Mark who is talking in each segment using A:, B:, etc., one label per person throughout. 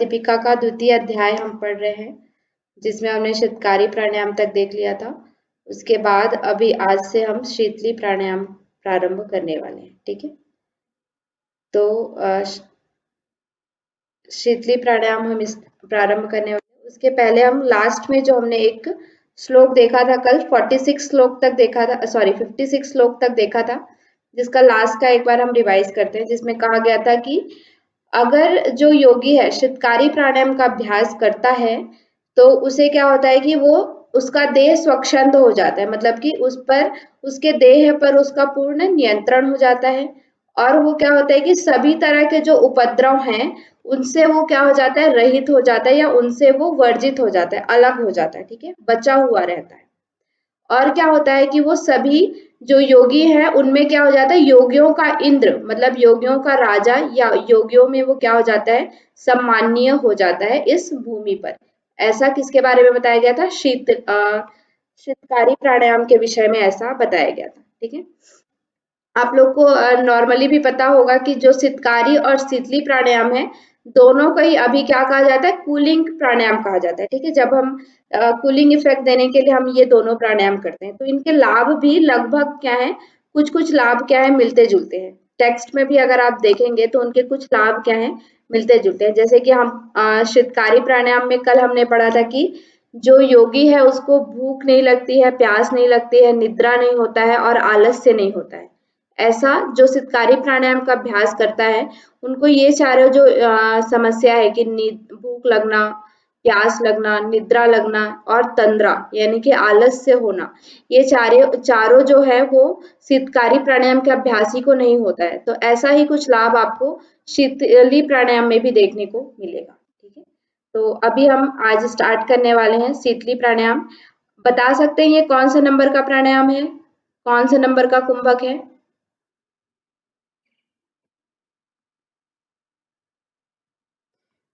A: दीपिका का द्वितीय अध्याय हम पढ़ रहे हैं, जिसमें हमने शीतकारी प्राणायाम तक देख लिया था। उसके बाद अभी आज से हम शीतली प्राणायाम प्रारंभ करने वाले हैं। ठीक है, तो शीतली प्राणायाम हम इस प्रारंभ करने वाले हैं। उसके पहले हम लास्ट में जो हमने एक श्लोक देखा था कल, 46 श्लोक तक देखा था, सॉरी 56 श्लोक तक देखा था, जिसका लास्ट का एक बार हम रिवाइज करते हैं। जिसमें कहा गया था कि अगर जो योगी है शीतकारी प्राणायाम का अभ्यास करता है तो उसे क्या होता है कि वो उसका देह स्वच्छंद हो जाता है, मतलब कि उस पर, उसके देह पर उसका पूर्ण नियंत्रण हो जाता है। और वो क्या होता है कि सभी तरह के जो उपद्रव हैं उनसे वो क्या हो जाता है, रहित हो जाता है, या उनसे वो वर्जित हो जाता है, अलग हो जाता है। ठीक है, बचा हुआ रहता है। और क्या होता है कि वो सभी जो योगी हैं उनमें क्या हो जाता है, योगियों का इंद्र, मतलब योगियों का राजा, या योगियों में वो क्या हो जाता है, सम्माननीय हो जाता है इस भूमि पर। ऐसा किसके बारे में बताया गया था, शीतकारी प्राणायाम के विषय में ऐसा बताया गया था। ठीक है, आप लोग को नॉर्मली भी पता होगा कि जो शीतकारी और शीतली प्राणायाम है, दोनों को ही अभी क्या कहा जाता है, कूलिंग प्राणायाम कहा जाता है। ठीक है, जब हम कूलिंग इफेक्ट देने के लिए हम ये दोनों प्राणायाम करते हैं, तो इनके लाभ भी लगभग क्या है, कुछ कुछ लाभ क्या है, मिलते जुलते हैं। टेक्स्ट में भी अगर आप देखेंगे तो उनके कुछ लाभ क्या है, मिलते जुलते हैं। जैसे कि हम शीतकारी प्राणायाम में कल हमने पढ़ा था कि जो योगी है उसको भूख नहीं लगती है, प्यास नहीं लगती है, निद्रा नहीं होता है और आलस्य नहीं होता है। ऐसा जो शीतकारी प्राणायाम का अभ्यास करता है उनको ये चारों जो समस्या है कि भूख लगना, प्यास लगना, निद्रा लगना और तंद्रा यानी कि आलस्य होना, ये चारों जो है वो शीतकारी प्राणायाम के अभ्यासी को नहीं होता है। तो ऐसा ही कुछ लाभ आपको शीतली प्राणायाम में भी देखने को मिलेगा। ठीक है, तो अभी हम आज स्टार्ट करने वाले हैं शीतली प्राणायाम। बता सकते हैं ये कौन से नंबर का प्राणायाम है, कौन से नंबर का कुंभक है?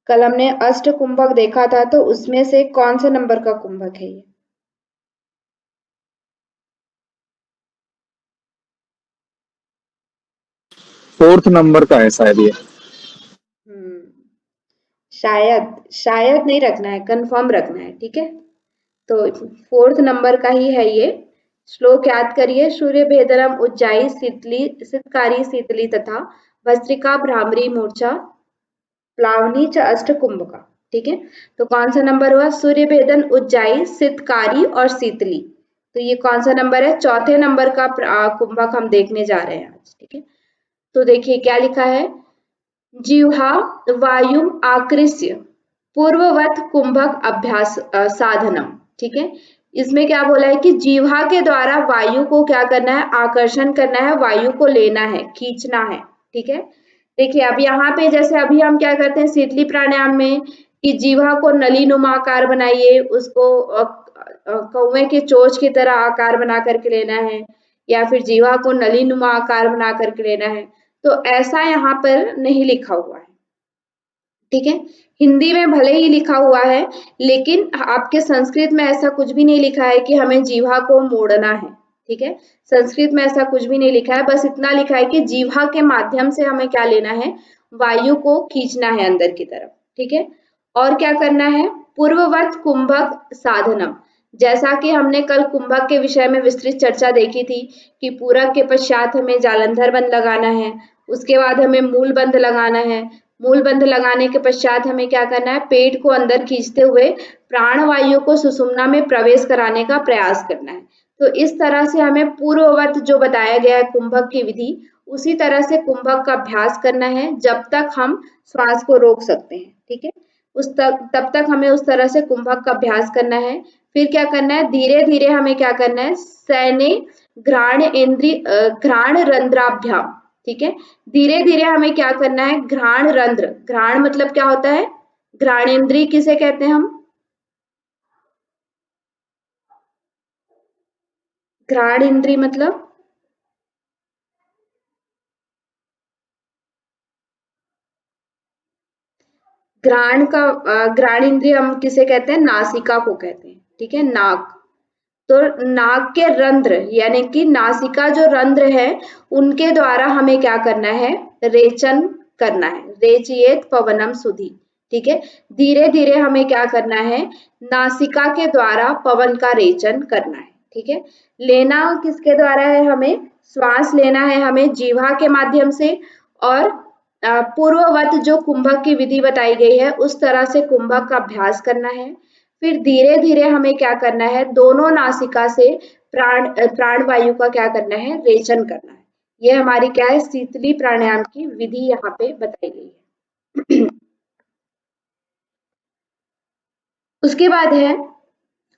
A: कल हमने अष्ट कुंभक देखा था, तो उसमें से कौन से नंबर का कुंभक है ये?
B: फोर्थ नंबर का है शायद ये।
A: शायद शायद नहीं रखना है, कंफर्म रखना है। ठीक है, तो फोर्थ नंबर का ही है ये। श्लोक याद करिए, सूर्य भेदनम उज्जाई शीतली शीतकारी शीतली तथा भस्त्रिका भ्रामरी मूर्छा प्लावनी च अष्ट कुंभ का। ठीक है, तो कौन सा नंबर हुआ, सूर्य भेदन उज्जाई शीतकारी और शीतली। तो ये कौन सा नंबर है, चौथे नंबर का कुंभक हम देखने जा रहे हैं आज। ठीक है, तो देखिए क्या लिखा है, जिह्वा वायु आकृष्य पूर्ववत कुंभक अभ्यास साधनम। ठीक है, इसमें क्या बोला है कि जिह्वा के द्वारा वायु को क्या करना है, आकर्षण करना है, वायु को लेना है, खींचना है। ठीक है, देखिए अब यहाँ पे जैसे अभी हम क्या करते हैं शीतली प्राणायाम में कि जिह्वा को नली नुमा आकार बनाइए, उसको कौवे के चोंच की तरह आकार बना करके लेना है, या फिर जिह्वा को नली नुमा आकार बना करके लेना है। तो ऐसा यहाँ पर नहीं लिखा हुआ है। ठीक है, हिंदी में भले ही लिखा हुआ है, लेकिन आपके संस्कृत में ऐसा कुछ भी नहीं लिखा है कि हमें जिह्वा को मोड़ना है। ठीक है, संस्कृत में ऐसा कुछ भी नहीं लिखा है, बस इतना लिखा है कि जिह्वा के माध्यम से हमें क्या लेना है, वायु को खींचना है अंदर की तरफ। ठीक है, और क्या करना है, पूर्ववत कुंभक साधनम। जैसा कि हमने कल कुंभक के विषय में विस्तृत चर्चा देखी थी कि पूरक के पश्चात हमें जालंधर बंध लगाना है, उसके बाद हमें मूल बंध लगाना है, मूल बंध लगाने के पश्चात हमें क्या करना है, पेट को अंदर खींचते हुए प्राण वायु को सुषुम्ना में प्रवेश कराने का प्रयास करना है। तो इस तरह से हमें पूर्ववत जो बताया गया है कुंभक की विधि, उसी तरह से कुंभक का अभ्यास करना है जब तक हम श्वास को रोक सकते हैं। ठीक है, तब तक हमें उस तरह से कुंभक का अभ्यास करना है। फिर क्या करना है, धीरे धीरे हमें क्या करना है, सैने घ्राण रंध्राभ्याम। ठीक है, धीरे धीरे हमें क्या करना है, घ्राण रंध्र, घ्राण मतलब क्या होता है, घ्राणेन्द्रिय किसे कहते हैं हम, घ्राण इंद्रिय मतलब घ्राण इंद्रिय हम किसे कहते हैं, नासिका को कहते हैं। ठीक है, नाक, तो नाक के रंध्र यानी कि नासिका जो रंध्र है उनके द्वारा हमें क्या करना है, रेचन करना है, रेचयेत पवनम सुधि। ठीक है। धीरे धीरे हमें क्या करना है, नासिका के द्वारा पवन का रेचन करना है। ठीक है, लेना किसके द्वारा है, हमें श्वास लेना है हमें जीवा के माध्यम से, और पूर्ववत जो कुंभक की विधि बताई गई है उस तरह से कुंभक का अभ्यास करना है। फिर धीरे धीरे हमें क्या करना है, दोनों नासिका से प्राण वायु का क्या करना है, रेचन करना है। ये हमारी क्या है, शीतली प्राणायाम की विधि यहाँ पे बताई गई है। उसके बाद है,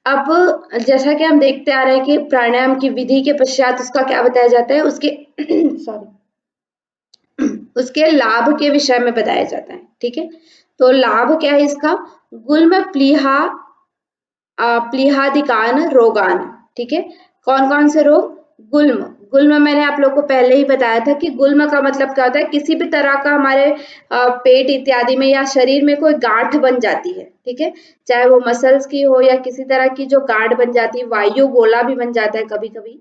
A: अब जैसा कि हम देखते आ रहे हैं कि प्राणायाम की विधि के पश्चात उसका क्या बताया जाता है, उसके सॉरी उसके लाभ के विषय में बताया जाता है। ठीक है, तो लाभ क्या है इसका, गुल्म प्लीहादिकान रोगान। ठीक है, कौन कौन से रोग, गुल्म, गुल्म मैंने आप लोग को पहले ही बताया था कि गुल्म का मतलब क्या होता है, किसी भी तरह का हमारे पेट इत्यादि में या शरीर में कोई गांठ बन जाती है। ठीक है, चाहे वो मसल्स की हो या किसी तरह की जो गांठ बन जाती है, वायु गोला भी बन जाता है कभी कभी,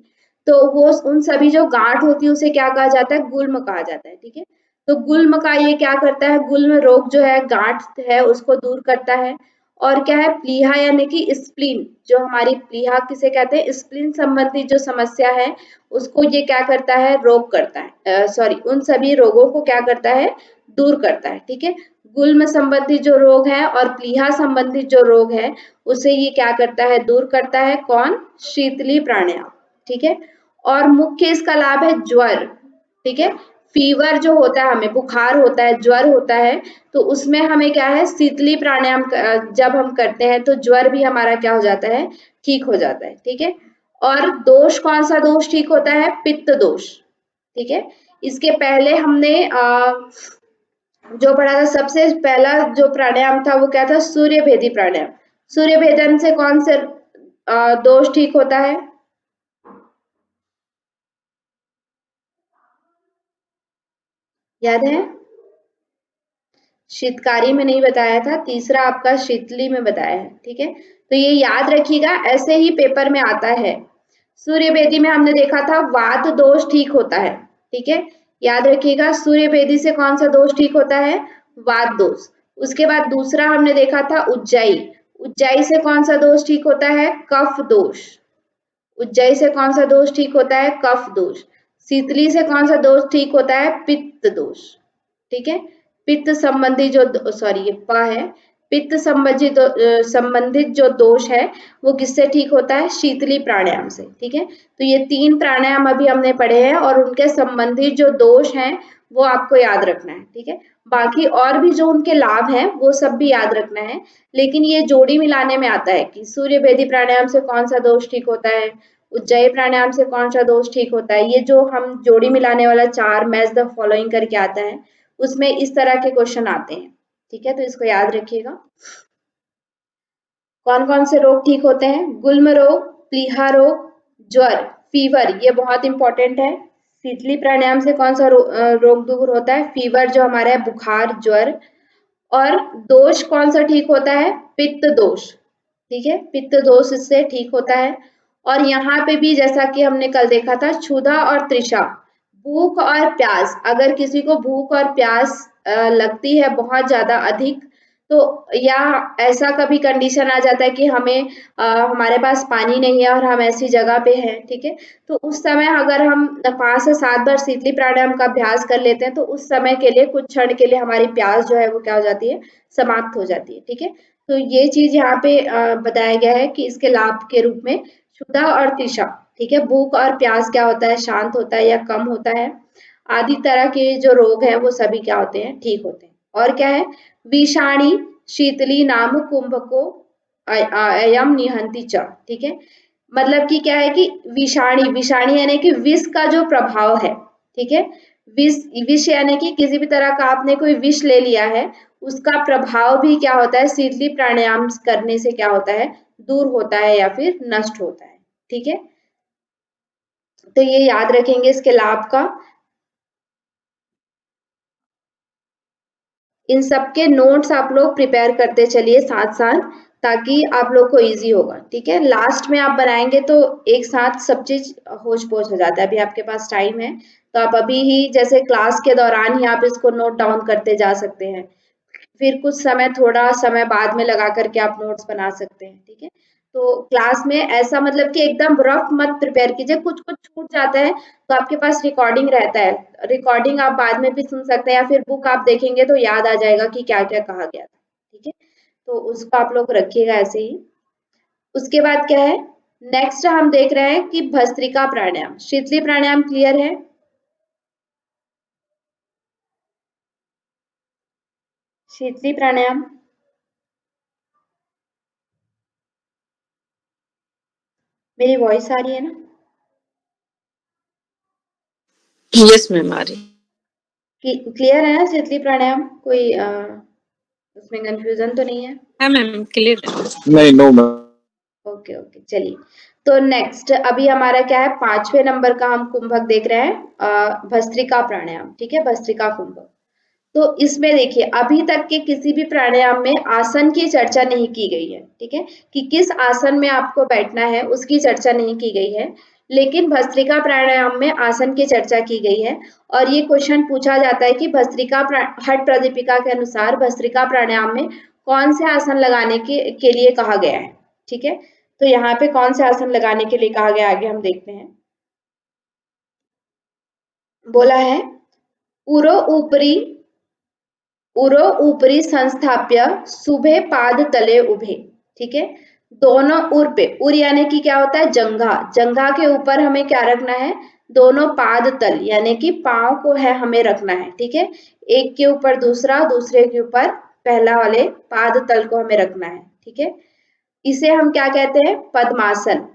A: तो वो उन सभी जो गांठ होती है उसे क्या कहा जाता है, गुल्म कहा जाता है। ठीक है, तो गुल्म का ये क्या करता है, गुल्म रोग जो है, गांठ है उसको दूर करता है। और क्या है, प्लीहा यानी कि स्प्लीन, जो हमारी प्लीहा किसे कहते हैं, स्प्लीन संबंधी जो समस्या है उसको ये क्या करता है, रोग करता है, सॉरी उन सभी रोगों को क्या करता है, दूर करता है। ठीक है, गुल्म संबंधी जो रोग है और प्लीहा संबंधी जो रोग है उसे ये क्या करता है, दूर करता है, कौन, शीतली प्राणायाम। ठीक है, और मुख्य इसका लाभ है ज्वर। ठीक है, फीवर जो होता है, हमें बुखार होता है, ज्वर होता है, तो उसमें हमें क्या है, शीतली प्राणायाम जब हम करते हैं तो ज्वर भी हमारा क्या हो जाता है, ठीक हो जाता है। ठीक है, और दोष, कौन सा दोष ठीक होता है, पित्त दोष। ठीक है, इसके पहले हमने जो पढ़ा था, सबसे पहला जो प्राणायाम था वो क्या था, सूर्य भेदी प्राणायाम। सूर्य भेदन से कौन से दोष ठीक होता है, याद है, शीतकारी में नहीं बताया था, तीसरा आपका शीतली में बताया है। ठीक है, तो ये याद रखिएगा, ऐसे ही पेपर में आता है। सूर्य भेदी में हमने देखा था वात दोष ठीक होता है। ठीक है, याद रखिएगा, सूर्य भेदी से कौन सा दोष ठीक होता है, वात दोष। उसके बाद दूसरा हमने देखा था उज्जाई, उज्जाई से कौन सा दोष ठीक होता है, कफ दोष। उज्जाई से कौन सा दोष ठीक होता है, कफ दोष। शीतली से कौन सा दोष ठीक होता है, पित्त दोष। ठीक है, पित्त संबंधी जो, सॉरी ये प है, पित्त संबंधित जो दोष है वो किससे ठीक होता है, शीतली प्राणायाम से। ठीक है, तो ये 3 प्राणायाम अभी हमने पढ़े हैं और उनके संबंधित जो दोष हैं वो आपको याद रखना है। ठीक है, बाकी और भी जो उनके लाभ हैं वो सब भी याद रखना है, लेकिन ये जोड़ी मिलाने में आता है कि सूर्य भेदी प्राणायाम से कौन सा दोष ठीक होता है, उज्जयी प्राणायाम से कौन सा दोष ठीक होता है। ये जो हम जोड़ी मिलाने वाला 4 मैच द फॉलोइंग करके आता है उसमें इस तरह के क्वेश्चन आते हैं। ठीक है, तो इसको याद रखिएगा। कौन कौन से रोग ठीक होते हैं, गुल्म रोग, प्लीहा रोग, ज्वर, फीवर, ये बहुत इंपॉर्टेंट है। शीतली प्राणायाम से कौन सा रोग दूर होता है, फीवर जो हमारा है, बुखार, ज्वर। और दोष कौन सा ठीक होता है, पित्त दोष। ठीक है, पित्त दोष इससे ठीक होता है। और यहाँ पे भी जैसा कि हमने कल देखा था, क्षुधा और तृषा, भूख और प्यास, अगर किसी को भूख और प्यास लगती है बहुत ज्यादा अधिक, तो या ऐसा कभी कंडीशन आ जाता है कि हमें हमारे पास पानी नहीं है और हम ऐसी जगह पे हैं। ठीक है, तो उस समय अगर हम 5 से 7 बार शीतली प्राणायाम का अभ्यास कर लेते हैं तो उस समय के लिए, कुछ क्षण के लिए हमारी प्यास जो है वो क्या हो जाती है, समाप्त हो जाती है। ठीक है, तो ये चीज यहाँ पे बताया गया है कि इसके लाभ के रूप में क्षुधा और तृषा। ठीक है, भूख और प्यास क्या होता है, शांत होता है या कम होता है। आदि तरह के जो रोग हैं वो सभी क्या होते हैं, ठीक होते हैं। और क्या है, विषाणी शीतली नाम कुंभको अयम निहंती च। ठीक है, मतलब कि क्या है कि विषाणी, विषाणी यानी कि विष का जो प्रभाव है। ठीक है, विष, विष यानी कि किसी भी तरह का आपने कोई विष ले लिया है, उसका प्रभाव भी क्या होता है, शीतली प्राणायाम करने से क्या होता है, दूर होता है या फिर नष्ट होता है। ठीक है, तो ये याद रखेंगे इसके लाभ का। इन सब के नोट्स आप लोग प्रिपेयर करते चलिए साथ साथ, ताकि आप लोग को इजी होगा। ठीक है, लास्ट में आप बनाएंगे तो एक साथ सब चीज होच पोच हो जाता है। अभी आपके पास टाइम है तो आप अभी ही, जैसे क्लास के दौरान ही आप इसको नोट डाउन करते जा सकते हैं। फिर कुछ समय थोड़ा समय बाद में लगा करके आप नोट्स बना सकते हैं, ठीक है। तो क्लास में ऐसा मतलब कि एकदम रफ मत प्रिपेयर कीजिए, कुछ कुछ छूट जाता है तो आपके पास रिकॉर्डिंग रहता है, रिकॉर्डिंग आप बाद में भी सुन सकते हैं या फिर बुक आप देखेंगे तो याद आ जाएगा कि क्या क्या कहा गया था, ठीक है। तो उसको आप लोग रखिएगा ऐसे ही। उसके बाद क्या है, नेक्स्ट हम देख रहे हैं कि भस्त्रिका प्राणायाम। शीतली प्राणायाम क्लियर है? शीतली प्राणायाम, मेरी वॉइस आ रही है ना?
C: यस मैम आ रही।
A: क्लियर है ना शीतली प्राणायाम? कोई उसमें कंफ्यूजन तो नहीं है?
C: हाँ मैम क्लियर है।
B: नहीं, नो मैम।
A: ओके ओके, चलिए। तो नेक्स्ट अभी हमारा क्या है, 5वें नंबर का हम कुंभक देख रहे हैं, भस्त्रिका प्राणायाम, ठीक है, भस्त्रिका कुंभक। तो इसमें देखिए अभी तक के किसी भी प्राणायाम में आसन की चर्चा नहीं की गई है, ठीक है, कि किस आसन में आपको बैठना है उसकी चर्चा नहीं की गई है। लेकिन भस्त्रिका प्राणायाम में आसन की चर्चा की गई है। और ये क्वेश्चन पूछा जाता है कि हठ प्रदीपिका के अनुसार भस्त्रिका प्राणायाम में कौन से आसन लगाने के लिए कहा गया है, ठीक है। तो यहाँ पे कौन से आसन लगाने के लिए कहा गया, आगे हम देखते हैं। बोला है उरो ऊपरी उरो ऊपरी संस्थाप्य सुबह पाद तले उभे, ठीक है। दोनों उर पे, उर यानी कि क्या होता है, जंघा, जंघा के ऊपर हमें क्या रखना है, दोनों पाद तल यानी कि पांव को है हमें रखना है, ठीक है। एक के ऊपर दूसरा, दूसरे के ऊपर पहला वाले पाद तल को हमें रखना है, ठीक है। इसे हम क्या कहते हैं, पद्मासन।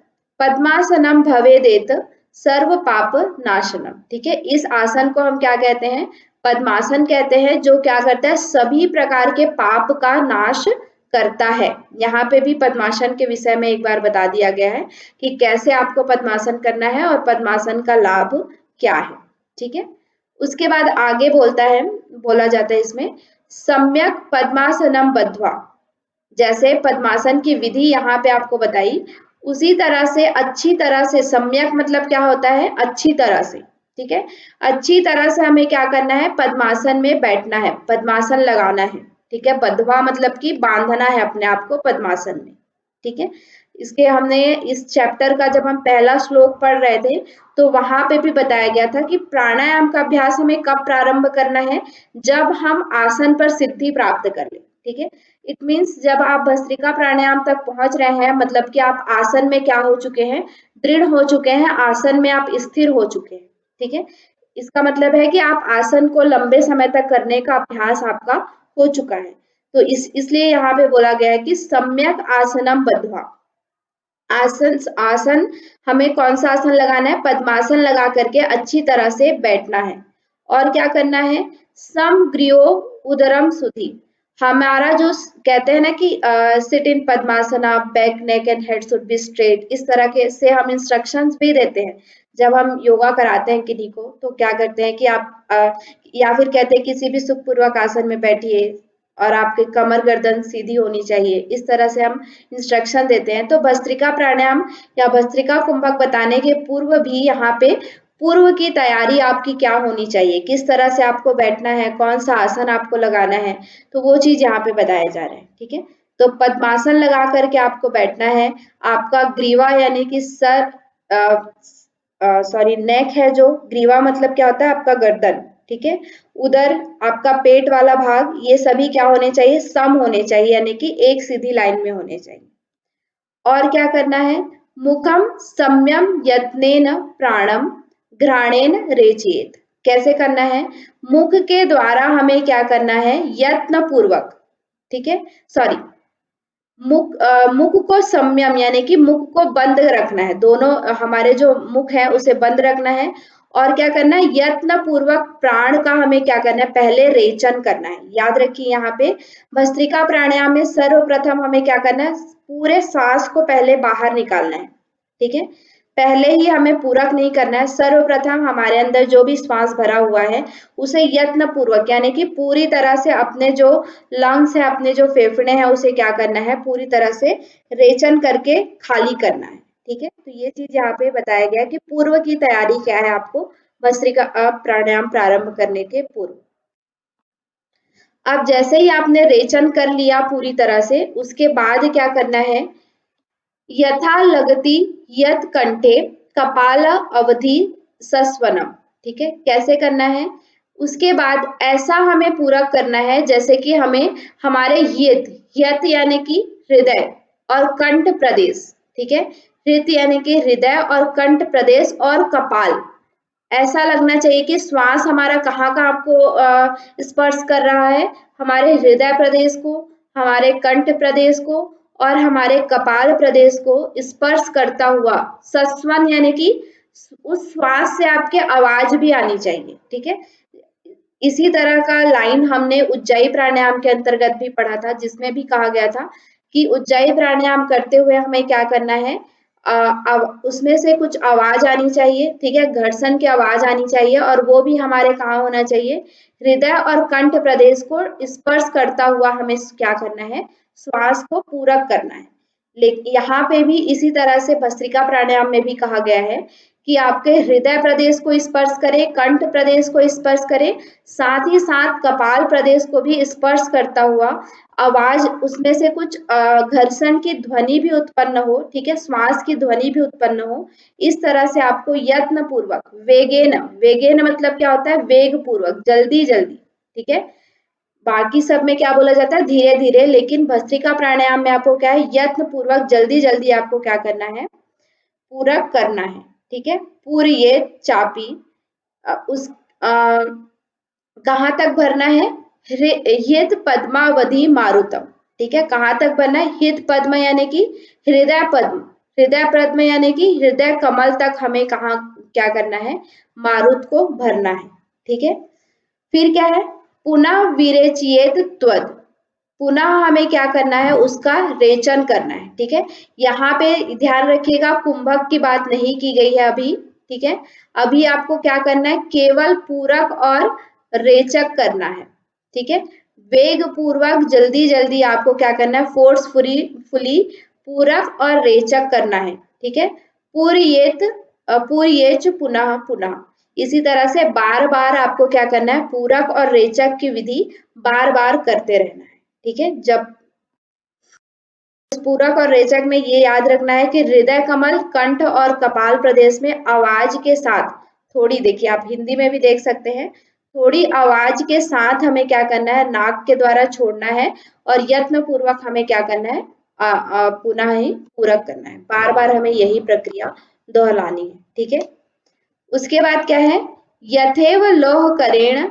A: पद्मासनम भवेदेत सर्व पाप नाशनम, ठीक है। इस आसन को हम क्या कहते हैं, पद्मासन कहते हैं, जो क्या करता है, सभी प्रकार के पाप का नाश करता है। यहाँ पे भी पद्मासन के विषय में एक बार बता दिया गया है कि कैसे आपको पद्मासन करना है और पद्मासन का लाभ क्या है, ठीक है। उसके बाद आगे बोला जाता है इसमें, सम्यक पद्मासनम बद्ध्वा, जैसे पद्मासन की विधि यहाँ पे आपको बताई, उसी तरह से अच्छी तरह से, सम्यक मतलब क्या होता है, अच्छी तरह से, ठीक है। अच्छी तरह से हमें क्या करना है, पद्मासन में बैठना है, पद्मासन लगाना है, ठीक है। बंधवा मतलब कि बांधना है अपने आप को पद्मासन में, ठीक है। इसके हमने इस चैप्टर का जब हम पहला श्लोक पढ़ रहे थे तो वहां पे भी बताया गया था कि प्राणायाम का अभ्यास हमें कब प्रारंभ करना है, जब हम आसन पर सिद्धि प्राप्त कर ले, ठीक है। इट मीन्स जब आप भस्त्रिका प्राणायाम तक पहुंच रहे हैं, मतलब कि आप आसन में क्या हो चुके हैं, दृढ़ हो चुके हैं, आसन में आप स्थिर हो चुके हैं, ठीक है। इसका मतलब है कि आप आसन को लंबे समय तक करने का अभ्यास आपका हो चुका है। तो इसलिए यहाँ पे बोला गया है कि सम्यक आसनम बद्ध्वा, आसन आसन हमें कौन सा आसन लगाना है, पद्मासन लगा करके अच्छी तरह से बैठना है। और क्या करना है, समग्रियो उदरम सुधि, हमारा जो कहते हैं ना कि sit in padmasana, back neck and head should be straight, इस तरह के से हम इंस्ट्रक्शंस भी देते हैं। जब हम योगा कराते हैं किन्हीं को तो क्या करते हैं कि आप या फिर कहते हैं किसी भी सुखपूर्वक आसन में बैठिए और आपके कमर गर्दन सीधी होनी चाहिए, इस तरह से हम इंस्ट्रक्शन देते हैं। तो भस्त्रिका प्राणायाम या भस्त्रिका कुंभक बताने के पूर्व भी यहाँ पे पूर्व की तैयारी आपकी क्या होनी चाहिए, किस तरह से आपको बैठना है, कौन सा आसन आपको लगाना है, तो वो चीज यहाँ पे बताया जा रहा है, ठीक है। तो पद्मासन लगा करके आपको बैठना है। आपका ग्रीवा यानी कि सर, सॉरी नेक है, जो ग्रीवा मतलब क्या होता है, आपका गर्दन, ठीक है। उधर आपका पेट वाला भाग, ये सभी क्या होने चाहिए, सम होने चाहिए, यानी कि एक सीधी लाइन में होने चाहिए। और क्या करना है, मुखम सम्यम यत्नेन प्राणम घ्राणेन रेचयेत, कैसे करना है, मुख के द्वारा हमें क्या करना है, यत्न पूर्वक, ठीक है, सॉरी, मुख को संयम यानी कि मुख को बंद रखना है, दोनों हमारे जो मुख है उसे बंद रखना है। और क्या करना है, यत्न पूर्वक प्राण का हमें क्या करना है, पहले रेचन करना है। याद रखिए यहाँ पे भस्त्रिका प्राणायाम में सर्वप्रथम हमें क्या करना है, पूरे सांस को पहले बाहर निकालना है, ठीक है। पहले ही हमें पूरक नहीं करना है, सर्वप्रथम हमारे अंदर जो भी श्वास भरा हुआ है उसे यत्न पूर्वक यानी कि पूरी तरह से अपने जो लंग्स है, अपने जो फेफड़े हैं, उसे क्या करना है, पूरी तरह से रेचन करके खाली करना है, ठीक है। तो ये चीज यहाँ पे बताया गया कि पूर्व की तैयारी क्या है आपको भस्त्रिका प्राणायाम प्रारंभ करने के पूर्व। अब जैसे ही आपने रेचन कर लिया पूरी तरह से, उसके बाद क्या करना है, यथा लगति यत कंठे कपाल अवधि सस्वनम, ठीक है, कैसे करना है, उसके बाद ऐसा हमें पूरा करना है जैसे कि हमें हमारे यत यानी कि हृदय और कंठ प्रदेश, ठीक है, हृत यानी कि हृदय और कंठ प्रदेश और कपाल, ऐसा लगना चाहिए कि श्वास हमारा कहाँ कहाँ आपको स्पर्श कर रहा है, हमारे हृदय प्रदेश को, हमारे कंठ प्रदेश को और हमारे कपाल प्रदेश को स्पर्श करता हुआ सस्वन यानी कि उस श्वास से आपके आवाज भी आनी चाहिए, ठीक है। इसी तरह का लाइन हमने उज्जाई प्राणायाम के अंतर्गत भी पढ़ा था, जिसमें भी कहा गया था कि उज्जाई प्राणायाम करते हुए हमें क्या करना है, उसमें से कुछ आवाज आनी चाहिए, ठीक है, घर्षण की आवाज आनी चाहिए और वो भी हमारे कहाँ होना चाहिए, हृदय और कंठ प्रदेश को स्पर्श करता हुआ हमें क्या करना है, श्वास को पूरक करना है। लेकिन यहाँ पे भी इसी तरह से भस्त्रिका प्राणायाम में भी कहा गया है कि आपके हृदय प्रदेश को स्पर्श करे, कंठ प्रदेश को स्पर्श करे, साथ ही साथ कपाल प्रदेश को भी स्पर्श करता हुआ आवाज उसमें से कुछ घर्षण की ध्वनि भी उत्पन्न हो, ठीक है, श्वास की ध्वनि भी उत्पन्न हो, इस तरह से आपको यत्न पूर्वक वेगेन, वेगेन मतलब क्या होता है, वेग पूर्वक, जल्दी जल्दी, ठीक है, बाकी सब में क्या बोला जाता है, धीरे धीरे, लेकिन भस्त्रिका प्राणायाम में आपको क्या है, यत्न पूर्वक जल्दी जल्दी आपको क्या करना है, पूरक करना है, ठीक है। पूर्ये चापी उस कहाँ तक भरना है, हित पद्मावधि मारुतम, ठीक है, कहाँ तक भरना है, हित पद्म यानी कि हृदय पद्म, हृदय पद्म यानी कि हृदय कमल तक हमें कहाँ क्या करना है, मारुत को भरना है, ठीक है। फिर क्या है, पुनः विरेचियेत त्वद, पुनः हमें क्या करना है, उसका रेचन करना है, ठीक है। यहाँ पे ध्यान रखिएगा कुंभक की बात नहीं की गई है अभी, ठीक है, अभी आपको क्या करना है, केवल पूरक और रेचक करना है, ठीक है, वेग पूर्वक जल्दी जल्दी आपको क्या करना है, फोर्सफुली फुली पूरक और रेचक करना है, ठीक है। पूर्येच पुनः पुनः, इसी तरह से बार बार आपको क्या करना है, पूरक और रेचक की विधि बार बार करते रहना है, ठीक है। जब पूरक और रेचक में ये याद रखना है कि हृदय कमल, कंठ और कपाल प्रदेश में आवाज के साथ थोड़ी, देखिए आप हिंदी में भी देख सकते हैं, थोड़ी आवाज के साथ हमें क्या करना है, नाक के द्वारा छोड़ना है और यत्न पूर्वक हमें क्या करना है, पुनः ही पूरक करना है, बार बार हमें यही प्रक्रिया दोहरानी है, ठीक है। उसके बाद क्या है, यथेव लोह करेण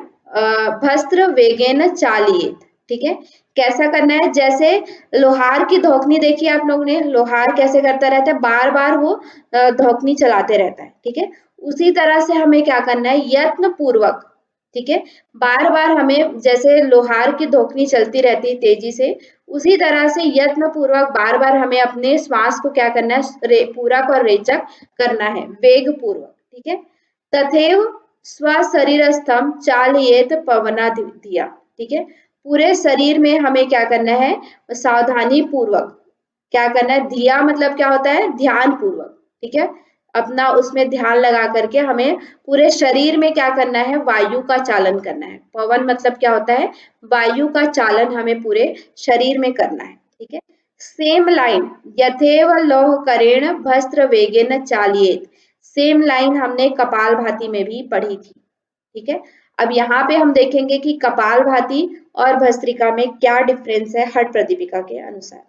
A: भस्त्र वेगेन चालियेत, ठीक है, कैसा करना है, जैसे लोहार की धोखनी देखी आप लोगों ने, लोहार कैसे करता रहता है, बार बार वो धोखनी चलाते रहता है, ठीक है, उसी तरह से हमें क्या करना है, यत्न पूर्वक, ठीक है, बार बार हमें जैसे लोहार की धोखनी चलती रहती है तेजी से, उसी तरह से यत्न पूर्वक बार बार हमें अपने श्वास को क्या करना है, पूरक और रेचक करना है, वेग पूर्वक, ठीक है। तथैव स्वशरीरस्थम चालयेत पवना धिया, ठीक है, पूरे शरीर में हमें क्या करना है, सावधानी पूर्वक क्या करना है, धिया मतलब क्या होता है, ध्यान पूर्वक, ठीक है, अपना उसमें ध्यान लगा करके हमें पूरे शरीर में क्या करना है, वायु का चालन करना है, पवन मतलब क्या होता है, वायु का चालन हमें पूरे शरीर में करना है, ठीक है। सेम लाइन, यथेव लौह करेण भस्त्र वेगेन चालियेत, सेम लाइन हमने कपाल भाती में भी पढ़ी थी, ठीक है। अब यहाँ पे हम देखेंगे कि कपाल भाती और भस्त्रिका में क्या डिफरेंस है हठ प्रदीपिका के अनुसार।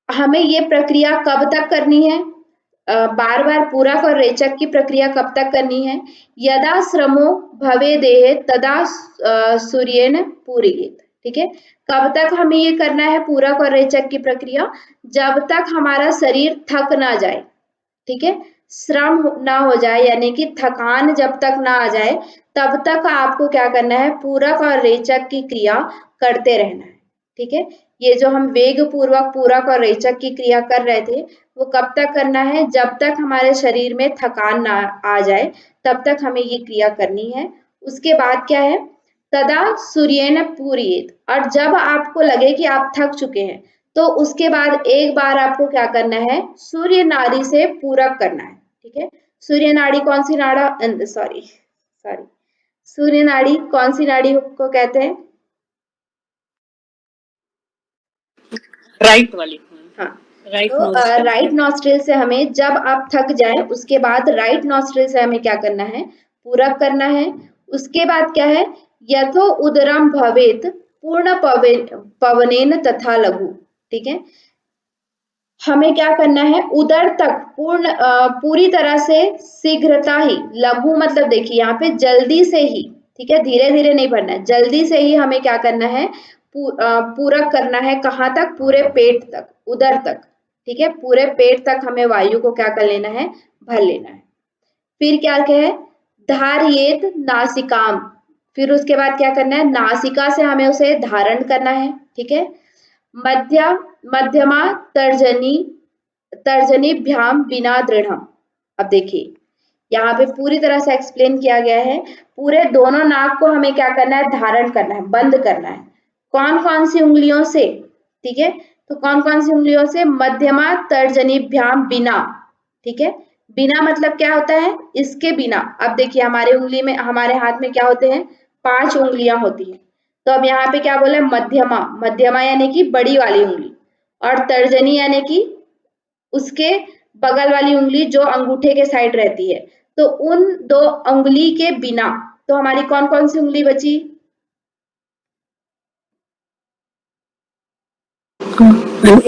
A: हमें ये प्रक्रिया कब तक करनी है, बार बार पूरक और रेचक की प्रक्रिया कब तक करनी है, यदा श्रमो भवे देहे तदा सूर्येन पूरियेत, ठीक है, कब तक हमें ये करना है पूरक और रेचक की प्रक्रिया, जब तक हमारा शरीर थक ना जाए, ठीक है, श्रम ना हो जाए यानी कि थकान जब तक ना आ जाए, तब तक आपको क्या करना है, पूरक और रेचक की क्रिया करते रहना है, ठीक है। ये जो हम वेग पूर्वक पूरक और रेचक की क्रिया कर रहे थे, वो कब तक करना है, जब तक हमारे शरीर में थकान ना आ जाए, तब तक हमें ये क्रिया करनी है। उसके बाद क्या है, तदा सूर्येन पूरियेत, और जब आपको लगे कि आप थक चुके हैं, तो उसके बाद एक बार आपको क्या करना है, सूर्य नाड़ी से पूरक करना है, ठीक है। सूर्य नाड़ी कौन सी नाड़ा, सॉरी, सूर्य नाड़ी कौन सी नाड़ी को कहते हैं?
C: राइट वाली।
A: हाँ,
C: राइट
A: तो
C: नोज पे।
A: राइट नॉस्ट्रिल से हमें, जब आप थक जाए उसके बाद राइट नॉस्ट्रिल से हमें क्या करना है? पूरक करना है। उसके बाद क्या है? यथो उदरम भवेत पूर्ण पवनेन तथा लघु। ठीक है, हमें क्या करना है? उदर तक पूरी तरह से शीघ्रता ही, लघु मतलब देखिए यहाँ पे जल्दी से ही, ठीक है, धीरे धीरे नहीं भरना है, जल्दी से ही हमें क्या करना है? पूरक करना है। कहाँ तक? पूरे पेट तक, उदर तक। ठीक है, पूरे पेट तक हमें वायु को क्या कर लेना है? भर लेना है। फिर क्या है? धारयेत नासिकाम, फिर उसके बाद क्या करना है? नासिका से हमें उसे धारण करना है। ठीक है, मध्यमा तर्जनीभ्याम बिना दृढ़म। अब देखिए यहाँ पे पूरी तरह से एक्सप्लेन किया गया है, पूरे दोनों नाक को हमें क्या करना है? धारण करना है, बंद करना है। कौन कौन सी उंगलियों से? ठीक है, तो कौन कौन सी उंगलियों से? मध्यमा तर्जनीभ्याम बिना। ठीक है, बिना मतलब क्या होता है? इसके बिना। अब देखिए हमारे उंगली में, हमारे हाथ में क्या होते हैं? 5 उंगलियां होती हैं। तो अब यहाँ पे क्या बोला है? मध्यमा, मध्यमा यानी कि बड़ी वाली उंगली, और तर्जनी यानी कि उसके बगल वाली उंगली जो अंगूठे के साइड रहती है। तो उन 2 उंगली के बिना तो हमारी कौन कौन सी उंगली बची?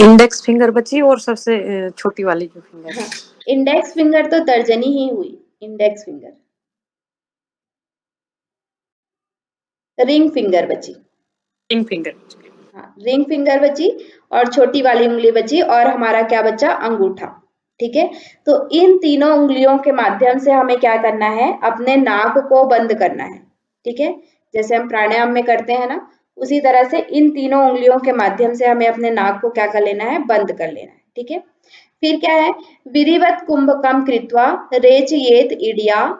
C: इंडेक्स फिंगर बची और सबसे छोटी वाली जो फिंगर है।
A: इंडेक्स फिंगर तो तर्जनी ही हुई, इंडेक्स फिंगर। रिंग फिंगर बची।
C: Ring finger.
A: हाँ, रिंग फिंगर बची और छोटी वाली उंगली बची, और हमारा क्या बचा? अंगूठा। ठीक है, तो इन तीनों उंगलियों के माध्यम से हमें क्या करना है? अपने नाक को बंद करना है। ठीक है, जैसे हम प्राणायाम में करते हैं ना, उसी तरह से इन तीनों उंगलियों के माध्यम से हमें अपने नाक को क्या कर लेना है? बंद कर लेना है। ठीक है, फिर क्या है? विधिवत कुंभकम कृत्वा रेचयेत इडिया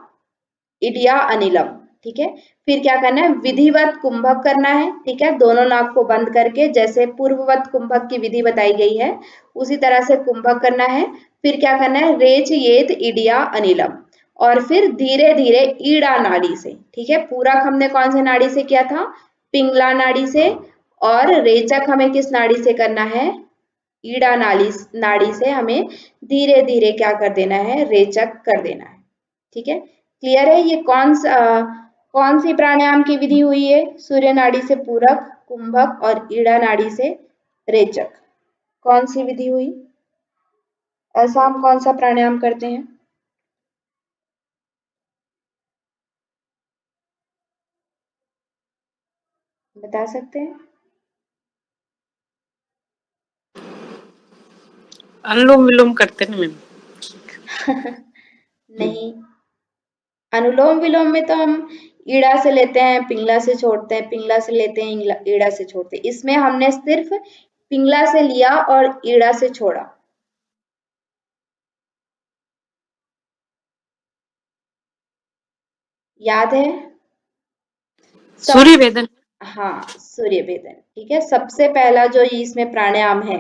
A: इडिया अनिलम। ठीक है, फिर क्या करना है? विधिवत कुंभक करना है। ठीक है, दोनों नाक को बंद करके, जैसे पूर्ववत कुंभक की विधि बताई गई है उसी तरह से कुंभक करना है। फिर क्या करना है? रेच येत इडिया अनिलम, और फिर धीरे धीरे ईड़ा नाड़ी से। ठीक है, पूरक हमने कौन से नाड़ी से किया था? पिंगला नाड़ी से। और रेचक हमें किस नाड़ी से करना है? ईड़ा नाड़ी से हमें धीरे धीरे क्या कर देना है? रेचक कर देना है। ठीक है, क्लियर है? ये कौन सी प्राणायाम की विधि हुई है? सूर्य नाड़ी से पूरक, कुंभक और ईड़ा नाड़ी से रेचक। कौन सी विधि हुई? ऐसा हम कौन सा प्राणायाम करते हैं? बता सकते हैं?
C: अनुलोम विलोम करते ना मैम।
A: नहीं, अनुलोम विलोम में तो हम ईड़ा से लेते हैं, पिंगला से छोड़ते हैं, पिंगला से लेते हैं, ईड़ा से छोड़ते हैं। इसमें हमने सिर्फ पिंगला से लिया और ईड़ा से छोड़ा। याद है?
C: सूर्य वेदन।
A: हाँ, सूर्य भेदन। ठीक है, सबसे पहला जो इसमें प्राणायाम है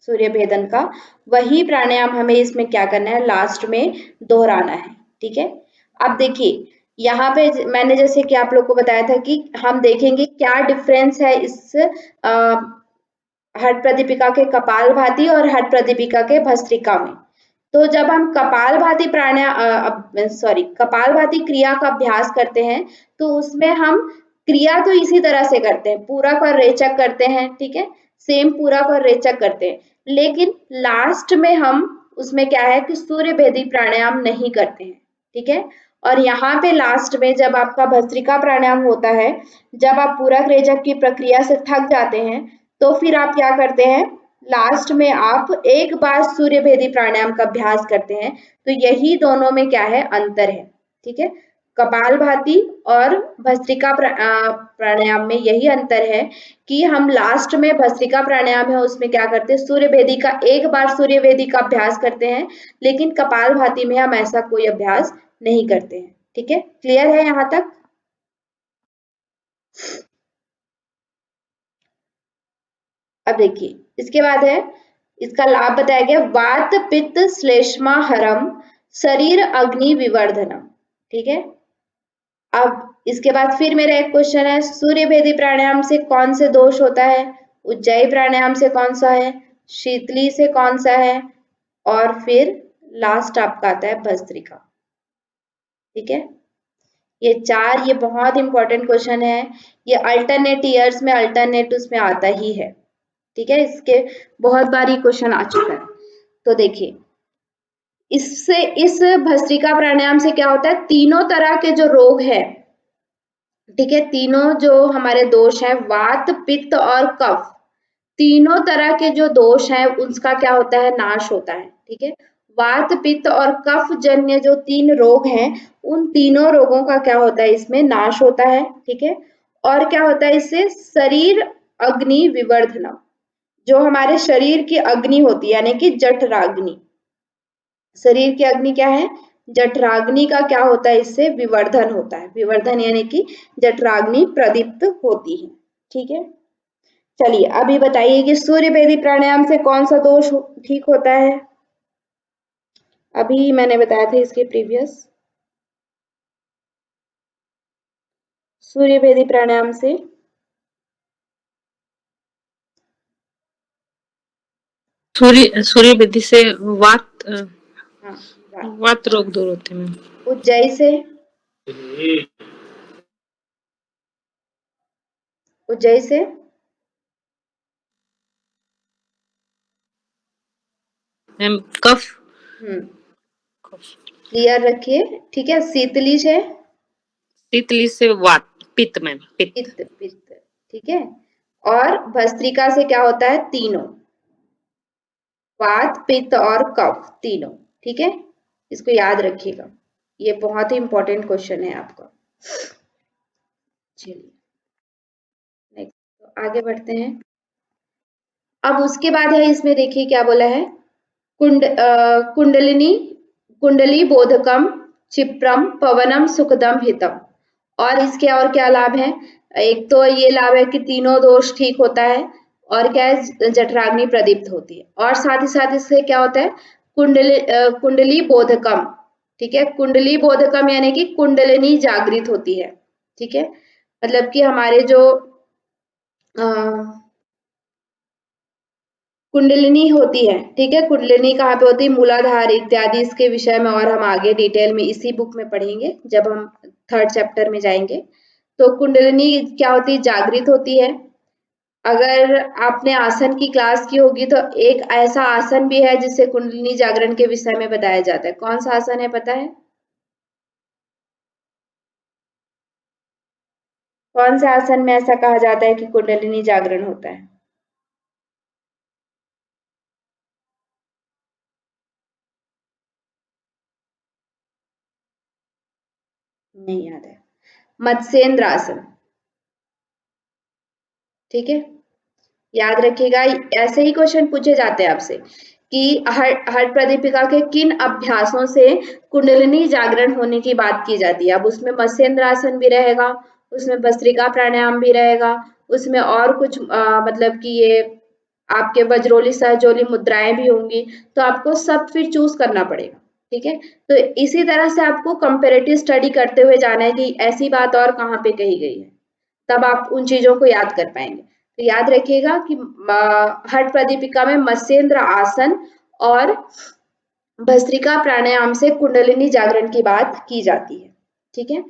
A: सूर्य भेदन का, वही प्राणायाम हमें इसमें क्या करना है? लास्ट में दोहराना है। ठीक है, अब देखिए यहाँ पे मैंने जैसे कि आप लोग को बताया था कि हम देखेंगे क्या डिफरेंस है इस हट प्रदीपिका के कपालभाति और हट प्रदीपिका के भस्त्रिका में। तो जब हम कपालभाति कपालभाति क्रिया का अभ्यास करते हैं, तो उसमें हम क्रिया तो इसी तरह से करते हैं, पूरक और रेचक करते हैं। ठीक है, सेम पूरक और रेचक करते हैं, लेकिन लास्ट में हम उसमें क्या है कि सूर्य भेदी प्राणायाम नहीं करते हैं। ठीक है, और यहाँ पे लास्ट में जब आपका भस्त्रिका प्राणायाम होता है, जब आप पूरक रेचक की प्रक्रिया से थक जाते हैं, तो फिर आप क्या करते हैं? लास्ट में आप एक बार सूर्य भेदी प्राणायाम का अभ्यास करते हैं। तो यही दोनों में क्या है? अंतर है। ठीक है, कपालभाति और भस्त्रिका प्राणायाम में यही अंतर है कि हम लास्ट में भस्त्रिका प्राणायाम है उसमें क्या करते हैं? सूर्य भेदी का एक बार सूर्य भेदी का अभ्यास करते हैं, लेकिन कपालभाति में हम ऐसा कोई अभ्यास नहीं करते हैं। ठीक है, क्लियर है यहाँ तक? अब देखिए इसके बाद है, इसका लाभ बताया गया, वात पित्त श्लेष्मा हरम शरीर अग्नि विवर्धनम। ठीक है, अब इसके बाद फिर मेरा एक क्वेश्चन है, सूर्य भेदी प्राणायाम से कौन से दोष होता है? उज्जाई प्राणायाम से कौन सा है? शीतली से कौन सा है? और फिर लास्ट आपका आता है भस्त्रिका। ठीक है, ये बहुत इंपॉर्टेंट क्वेश्चन है। ये अल्टरनेट ईयर्स में अल्टरनेट उसमें आता ही है। ठीक है, इसके बहुत बार ये क्वेश्चन आ चुका है। तो देखिए, इस भस्त्रिका प्राणायाम से क्या होता है, तीनों तरह के जो रोग है, ठीक है, तीनों जो हमारे दोष है, वात पित्त और कफ, तीनों तरह के जो दोष है उसका क्या होता है, नाश होता है। ठीक है, वात पित्त और कफ जन्य जो 3 रोग हैं, उन तीनों रोगों का क्या होता है, इसमें नाश होता है। ठीक है, और क्या होता है इससे, शरीर अग्नि विवर्धनम, जो हमारे शरीर की अग्नि होती है यानी कि जठराग्नि, शरीर की अग्नि क्या है, जठराग्नि का क्या होता है, इससे विवर्धन होता है। विवर्धन यानी कि जठराग्नि प्रदीप्त होती है। ठीक है, चलिए अभी बताइए कि सूर्य भेदी प्राणायाम से कौन सा दोष ठीक होता है? अभी मैंने बताया था इसके प्रीवियस, सूर्य भेदी प्राणायाम से
C: सूर्य विधि से वात
A: हाँ,
C: वात रोग दूर होते हैं।
A: उज्जैन से, उज्जैन से
C: मैम कफ
A: क्लियर रखिए। ठीक है, शीतली से,
C: शीतली से वात पित्त मैम पित्त।
A: पित्त पित्त। ठीक है, और भस्त्रिका से क्या होता है, तीनों, वात पित्त और कफ तीनों। ठीक है, इसको याद रखिएगा, ये बहुत ही इंपॉर्टेंट क्वेश्चन है आपका। चलिए नेक्स्ट, तो आगे बढ़ते हैं। अब उसके बाद है इसमें, देखिए क्या बोला है, कुंडलिनी कुंडली बोधकम क्षिप्रम पवनम सुखदम हितम। और इसके और क्या लाभ है, एक तो ये लाभ है कि तीनों दोष ठीक होता है, और क्या है, जठराग्नि प्रदीप्त होती है, और साथ ही साथ इससे क्या होता है, कुंडली बोधकम। ठीक है, कुंडली बोधकम यानी कि कुंडलिनी जागृत होती है। ठीक है, मतलब कि हमारे जो कुंडलिनी होती है, ठीक है, कुंडलिनी कहाँ पे होती है, मूलाधार इत्यादि, इसके विषय में और हम आगे डिटेल में इसी बुक में पढ़ेंगे जब हम 3rd चैप्टर में जाएंगे। तो कुंडलिनी क्या होती है, जागृत होती है। अगर आपने आसन की क्लास की होगी तो एक ऐसा आसन भी है जिससे कुंडलिनी जागरण के विषय में बताया जाता है। कौन सा आसन है, पता है? कौन सा आसन में ऐसा कहा जाता है कि कुंडलिनी जागरण होता है? नहीं याद है, मत्स्येंद्र आसन। ठीक है, याद रखिएगा, ऐसे ही क्वेश्चन पूछे जाते हैं आपसे कि हर प्रदीपिका के किन अभ्यासों से कुंडलिनी जागरण होने की बात की जाती है। अब उसमें मत्स्येंद्र आसन भी रहेगा, उसमें भस्त्रिका प्राणायाम भी रहेगा, उसमें और कुछ मतलब कि ये आपके वज्रोली सहजोली मुद्राएं भी होंगी, तो आपको सब फिर चूज करना पड़ेगा। ठीक है, तो इसी तरह से आपको कंपेरेटिव स्टडी करते हुए जाना है कि ऐसी बात और कहाँ पे कही गई है, तब आप उन चीजों को याद कर पाएंगे। तो याद रखिएगा कि हठ प्रदीपिका में मत्स्येंद्र आसन और भस्त्रिका प्राणायाम से कुंडलिनी जागरण की बात की जाती है। ठीक है,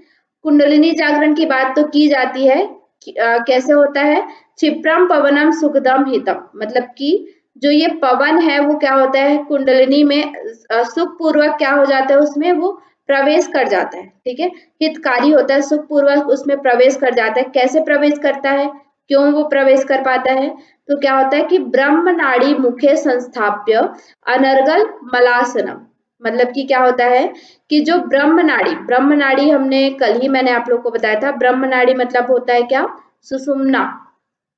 A: कुंडलिनी जागरण की बात तो की जाती है, कैसे होता है, क्षिप्रम पवनम सुखदम हितम, मतलब कि जो ये पवन है वो क्या होता है, कुंडलिनी में सुख पूर्वक क्या हो जाता है, उसमें वो प्रवेश कर जाता है। ठीक है, हितकारी होता है, सुख पूर्वक उसमें प्रवेश कर जाता है। कैसे प्रवेश करता है, क्यों वो प्रवेश कर पाता है, तो क्या होता है कि ब्रह्म नाड़ी मुखे संस्थाप्य अनर्गल मलासनम, मतलब कि क्या होता है कि जो ब्रह्म नाड़ी हमने कल ही मैंने आप लोग को बताया था, ब्रह्म नाड़ी मतलब होता है क्या, सुषुम्ना।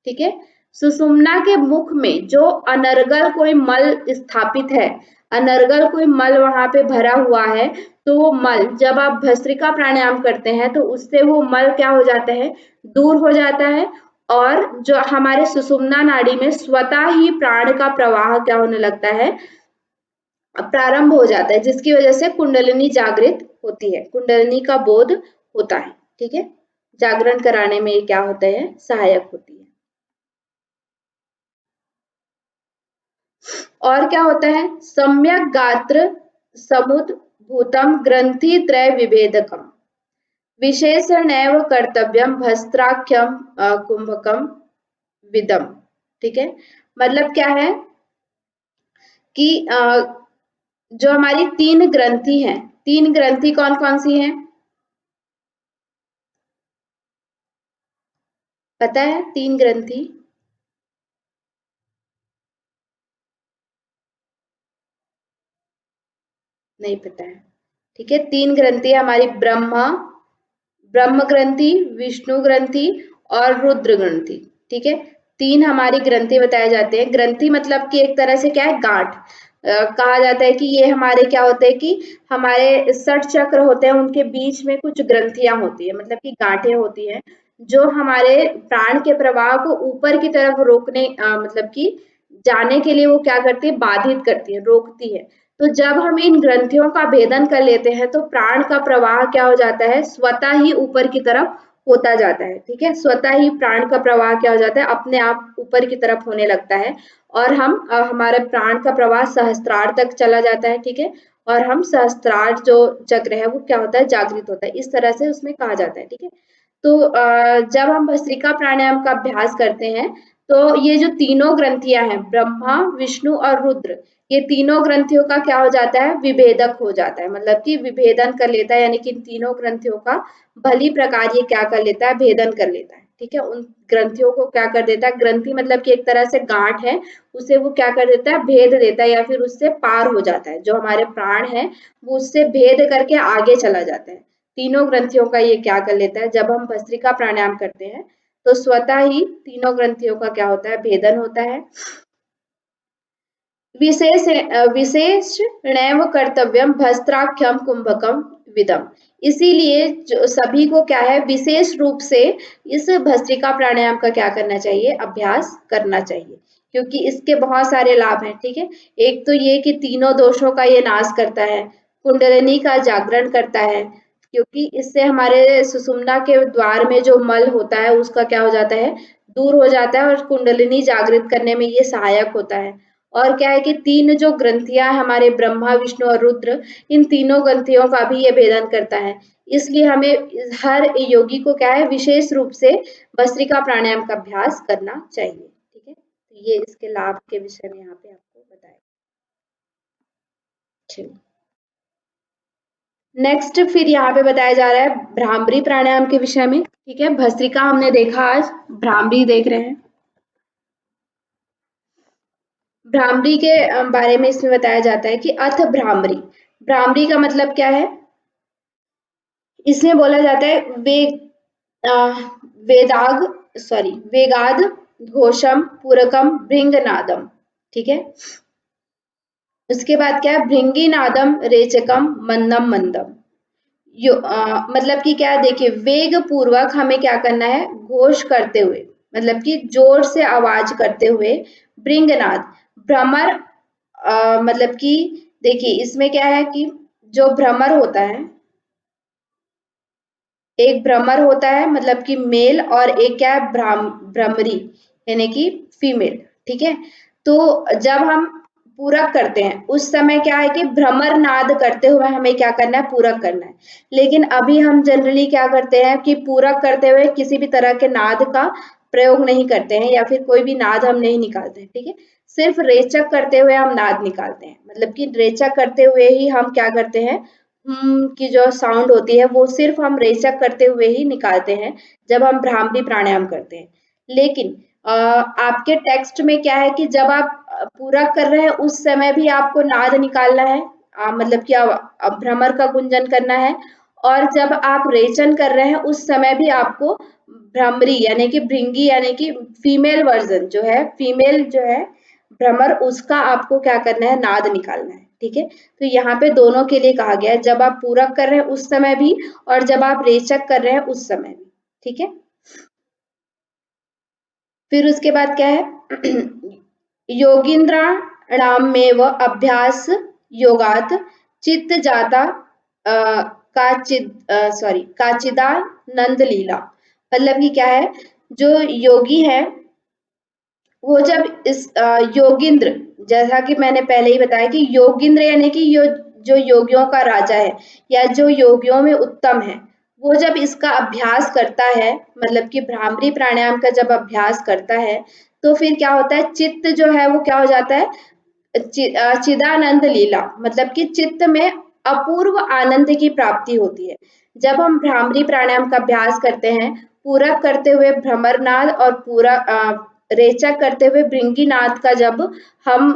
A: ठीक है, सुषुम्ना के मुख में जो अनर्गल कोई मल स्थापित है, अनर्गल कोई मल वहां पे भरा हुआ है, तो वो मल जब आप भस्त्रिका प्राणायाम करते हैं तो उससे वो मल क्या हो जाता है, दूर हो जाता है, और जो हमारे सुषुम्ना नाड़ी में स्वतः ही प्राण का प्रवाह क्या होने लगता है, प्रारंभ हो जाता है, जिसकी वजह से कुंडलिनी जागृत होती है, कुंडलिनी का बोध होता है। ठीक है, जागरण कराने में ये क्या होता है, सहायक होती है। और क्या होता है, सम्यक गात्र समुद भूतम ग्रंथि त्रय विभेदकम विशेषणैव कर्तव्यम भस्त्राख्यम कुंभकम विदम। ठीक है, मतलब क्या है कि जो हमारी 3 ग्रंथि हैं, 3 ग्रंथि कौन कौन सी हैं, पता है 3 ग्रंथि? नहीं पता है, ठीक है। 3 ग्रंथि हमारी ब्रह्म ग्रंथि, विष्णु ग्रंथि और रुद्र ग्रंथि। ठीक है, 3 हमारी ग्रंथि बताए जाते हैं। ग्रंथि मतलब कि एक तरह से क्या है, गांठ। कहा जाता है कि ये हमारे क्या होते हैं कि हमारे षट चक्र होते हैं, उनके बीच में कुछ ग्रंथियां होती है, मतलब कि गांठें होती हैं जो हमारे प्राण के प्रवाह को ऊपर की तरफ रोकने मतलब कि जाने के लिए वो क्या करती है, बाधित करती है, रोकती है। तो जब हम इन ग्रंथियों का भेदन कर लेते हैं तो प्राण का प्रवाह क्या हो जाता है, स्वतः ही ऊपर की तरफ होता जाता है। ठीक है, स्वतः ही प्राण का प्रवाह क्या हो जाता है, अपने आप ऊपर की तरफ होने लगता है और हम हमारे प्राण का प्रवाह सहस्त्रार तक चला जाता है। ठीक है, और हम सहस्त्रार जो चक्र है वो क्या होता है, जागृत होता है, इस तरह से उसमें कहा जाता है। ठीक है, तो जब हम भस्त्रिका प्राणायाम का अभ्यास करते हैं तो ये जो तीनों ग्रंथियां हैं, ब्रह्मा विष्णु और रुद्र, ये तीनों ग्रंथियों का क्या हो जाता है, विभेदक हो जाता है, मतलब कि विभेदन कर लेता है, यानी कि इन तीनों ग्रंथियों का भली प्रकार ये क्या कर लेता है, भेदन कर लेता है। ठीक है, उन ग्रंथियों को क्या कर देता है, ग्रंथि मतलब कि एक तरह से गांठ है, उसे वो क्या कर देता है, भेद देता है या फिर उससे पार हो जाता है। जो हमारे प्राण है वो उससे भेद करके आगे चला जाता है। तीनों ग्रंथियों का ये क्या कर लेता है, जब हम भस्त्रिका प्राणायाम करते हैं तो स्वतः ही तीनों ग्रंथियों का क्या होता है, भेदन होता है। विशेष नैव कर्तव्यम भस्त्राख्यम कुंभकम विदम। इसीलिए जो सभी को क्या है, विशेष रूप से इस भस्त्रिका प्राणायाम का क्या करना चाहिए, अभ्यास करना चाहिए, क्योंकि इसके बहुत सारे लाभ हैं। ठीक है, एक तो ये कि तीनों दोषों का ये नाश करता है, कुंडलिनी का जागरण करता है, क्योंकि इससे हमारे सुषुम्ना के द्वार में जो मल होता है उसका क्या हो जाता है, दूर हो जाता है और कुंडलिनी जागृत करने में ये सहायक होता है। और क्या है कि 3 जो ग्रंथियां हमारे ब्रह्मा विष्णु और रुद्र, इन तीनों ग्रंथियों का भी ये भेदन करता है। इसलिए हमें हर योगी को क्या है, विशेष रूप से भस्त्रिका प्राणायाम का अभ्यास करना चाहिए। ठीक है, तो ये इसके लाभ के विषय में यहाँ पे आपको बताया। चलिए नेक्स्ट फिर यहाँ पे बताया जा रहा है भ्रामरी प्राणायाम के विषय में। ठीक है, भस्त्रिका हमने देखा, आज भ्रामरी देख रहे हैं। भ्रामरी के बारे में इसमें बताया जाता है कि अथ भ्रामरी, भ्रामरी का मतलब क्या है, इसमें बोला जाता है वेदाग वेगाद घोषम पूरकम भृंगनादम। ठीक है, उसके बाद क्या है, भृंगी नादम रेचकम मंदम मंदम। मतलब कि क्या, देखिए वेग पूर्वक हमें क्या करना है, घोष करते हुए, मतलब कि जोर से आवाज करते हुए, भृंगनाद भ्रमर, मतलब कि देखिए इसमें क्या है कि जो भ्रमर होता है, एक भ्रमर होता है मतलब कि मेल, और एक क्या है, भ्रमरी यानी कि फीमेल। ठीक है, तो जब हम पूरक करते हैं उस समय क्या है कि भ्रमर नाद करते हुए हमें क्या करना है, पूरक करना है। लेकिन अभी हम जनरली क्या करते हैं कि पूरक करते हुए किसी भी तरह के नाद का प्रयोग नहीं करते हैं या फिर कोई भी नाद हम नहीं निकालते हैं। ठीक है, सिर्फ रेचक करते हुए हम नाद निकालते हैं, मतलब कि रेचक करते हुए ही हम क्या करते हैं, की जो साउंड होती है वो सिर्फ हम रेचक करते हुए ही निकालते हैं जब हम भ्रामरी प्राणायाम करते हैं। लेकिन आपके टेक्स्ट में क्या है कि जब आप पूरक कर रहे हैं उस समय भी आपको नाद निकालना है, मतलब कि भ्रमर का गुंजन करना है, और जब आप रेचन कर रहे हैं उस समय भी आपको भ्रमरी यानी कि भृंगी यानी कि फीमेल वर्जन जो है, फीमेल जो है भ्रमर, उसका आपको क्या करना है, नाद निकालना है। ठीक है, तो यहाँ पे दोनों के लिए कहा गया है, जब आप पूरक कर रहे हैं उस समय भी और जब आप रेचक कर रहे हैं उस समय भी। ठीक है, फिर उसके बाद क्या है, योगिंद्राणामेव अभ्यास योगात चित्त जाता काचिदानंद लीला। मतलब कि क्या है, जो योगी है वो जब इस योगिंद्र, जैसा कि मैंने पहले ही बताया कि योगिंद्र यानी कि जो योगियों का राजा है या जो योगियों में उत्तम है, वो जब इसका अभ्यास करता है, मतलब कि भ्रामरी प्राणायाम का जब अभ्यास करता है, तो फिर क्या होता है, चित्त जो है वो क्या हो जाता है, चिदानंद लीला, मतलब कि चित्त में अपूर्व आनंद की प्राप्ति होती है। जब हम भ्रामरी प्राणायाम का अभ्यास करते हैं, पूरक करते हुए भ्रमरनाद और पूरा रेचक करते हुए भृंगीनाद का जब हम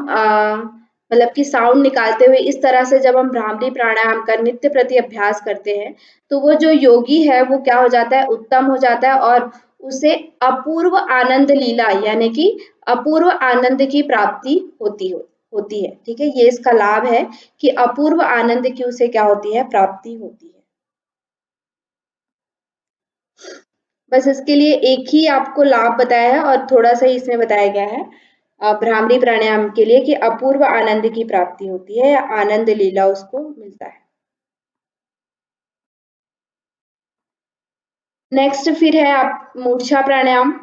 A: मतलब कि साउंड निकालते हुए इस तरह से जब हम भ्रामरी प्राणायाम का नित्य प्रति अभ्यास करते हैं, तो वो जो योगी है वो क्या हो जाता है, उत्तम हो जाता है और उसे अपूर्व आनंद लीला यानी कि अपूर्व आनंद की प्राप्ति होती है। ठीक है, ये इसका लाभ है कि अपूर्व आनंद की उसे क्या होती है, प्राप्ति होती है। बस इसके लिए एक ही आपको लाभ बताया है और थोड़ा सा ही इसमें बताया गया है भ्रामरी प्राणायाम के लिए कि अपूर्व आनंद की प्राप्ति होती है या आनंद लीला उसको मिलता है। नेक्स्ट फिर है आप मूर्छा प्राणायाम।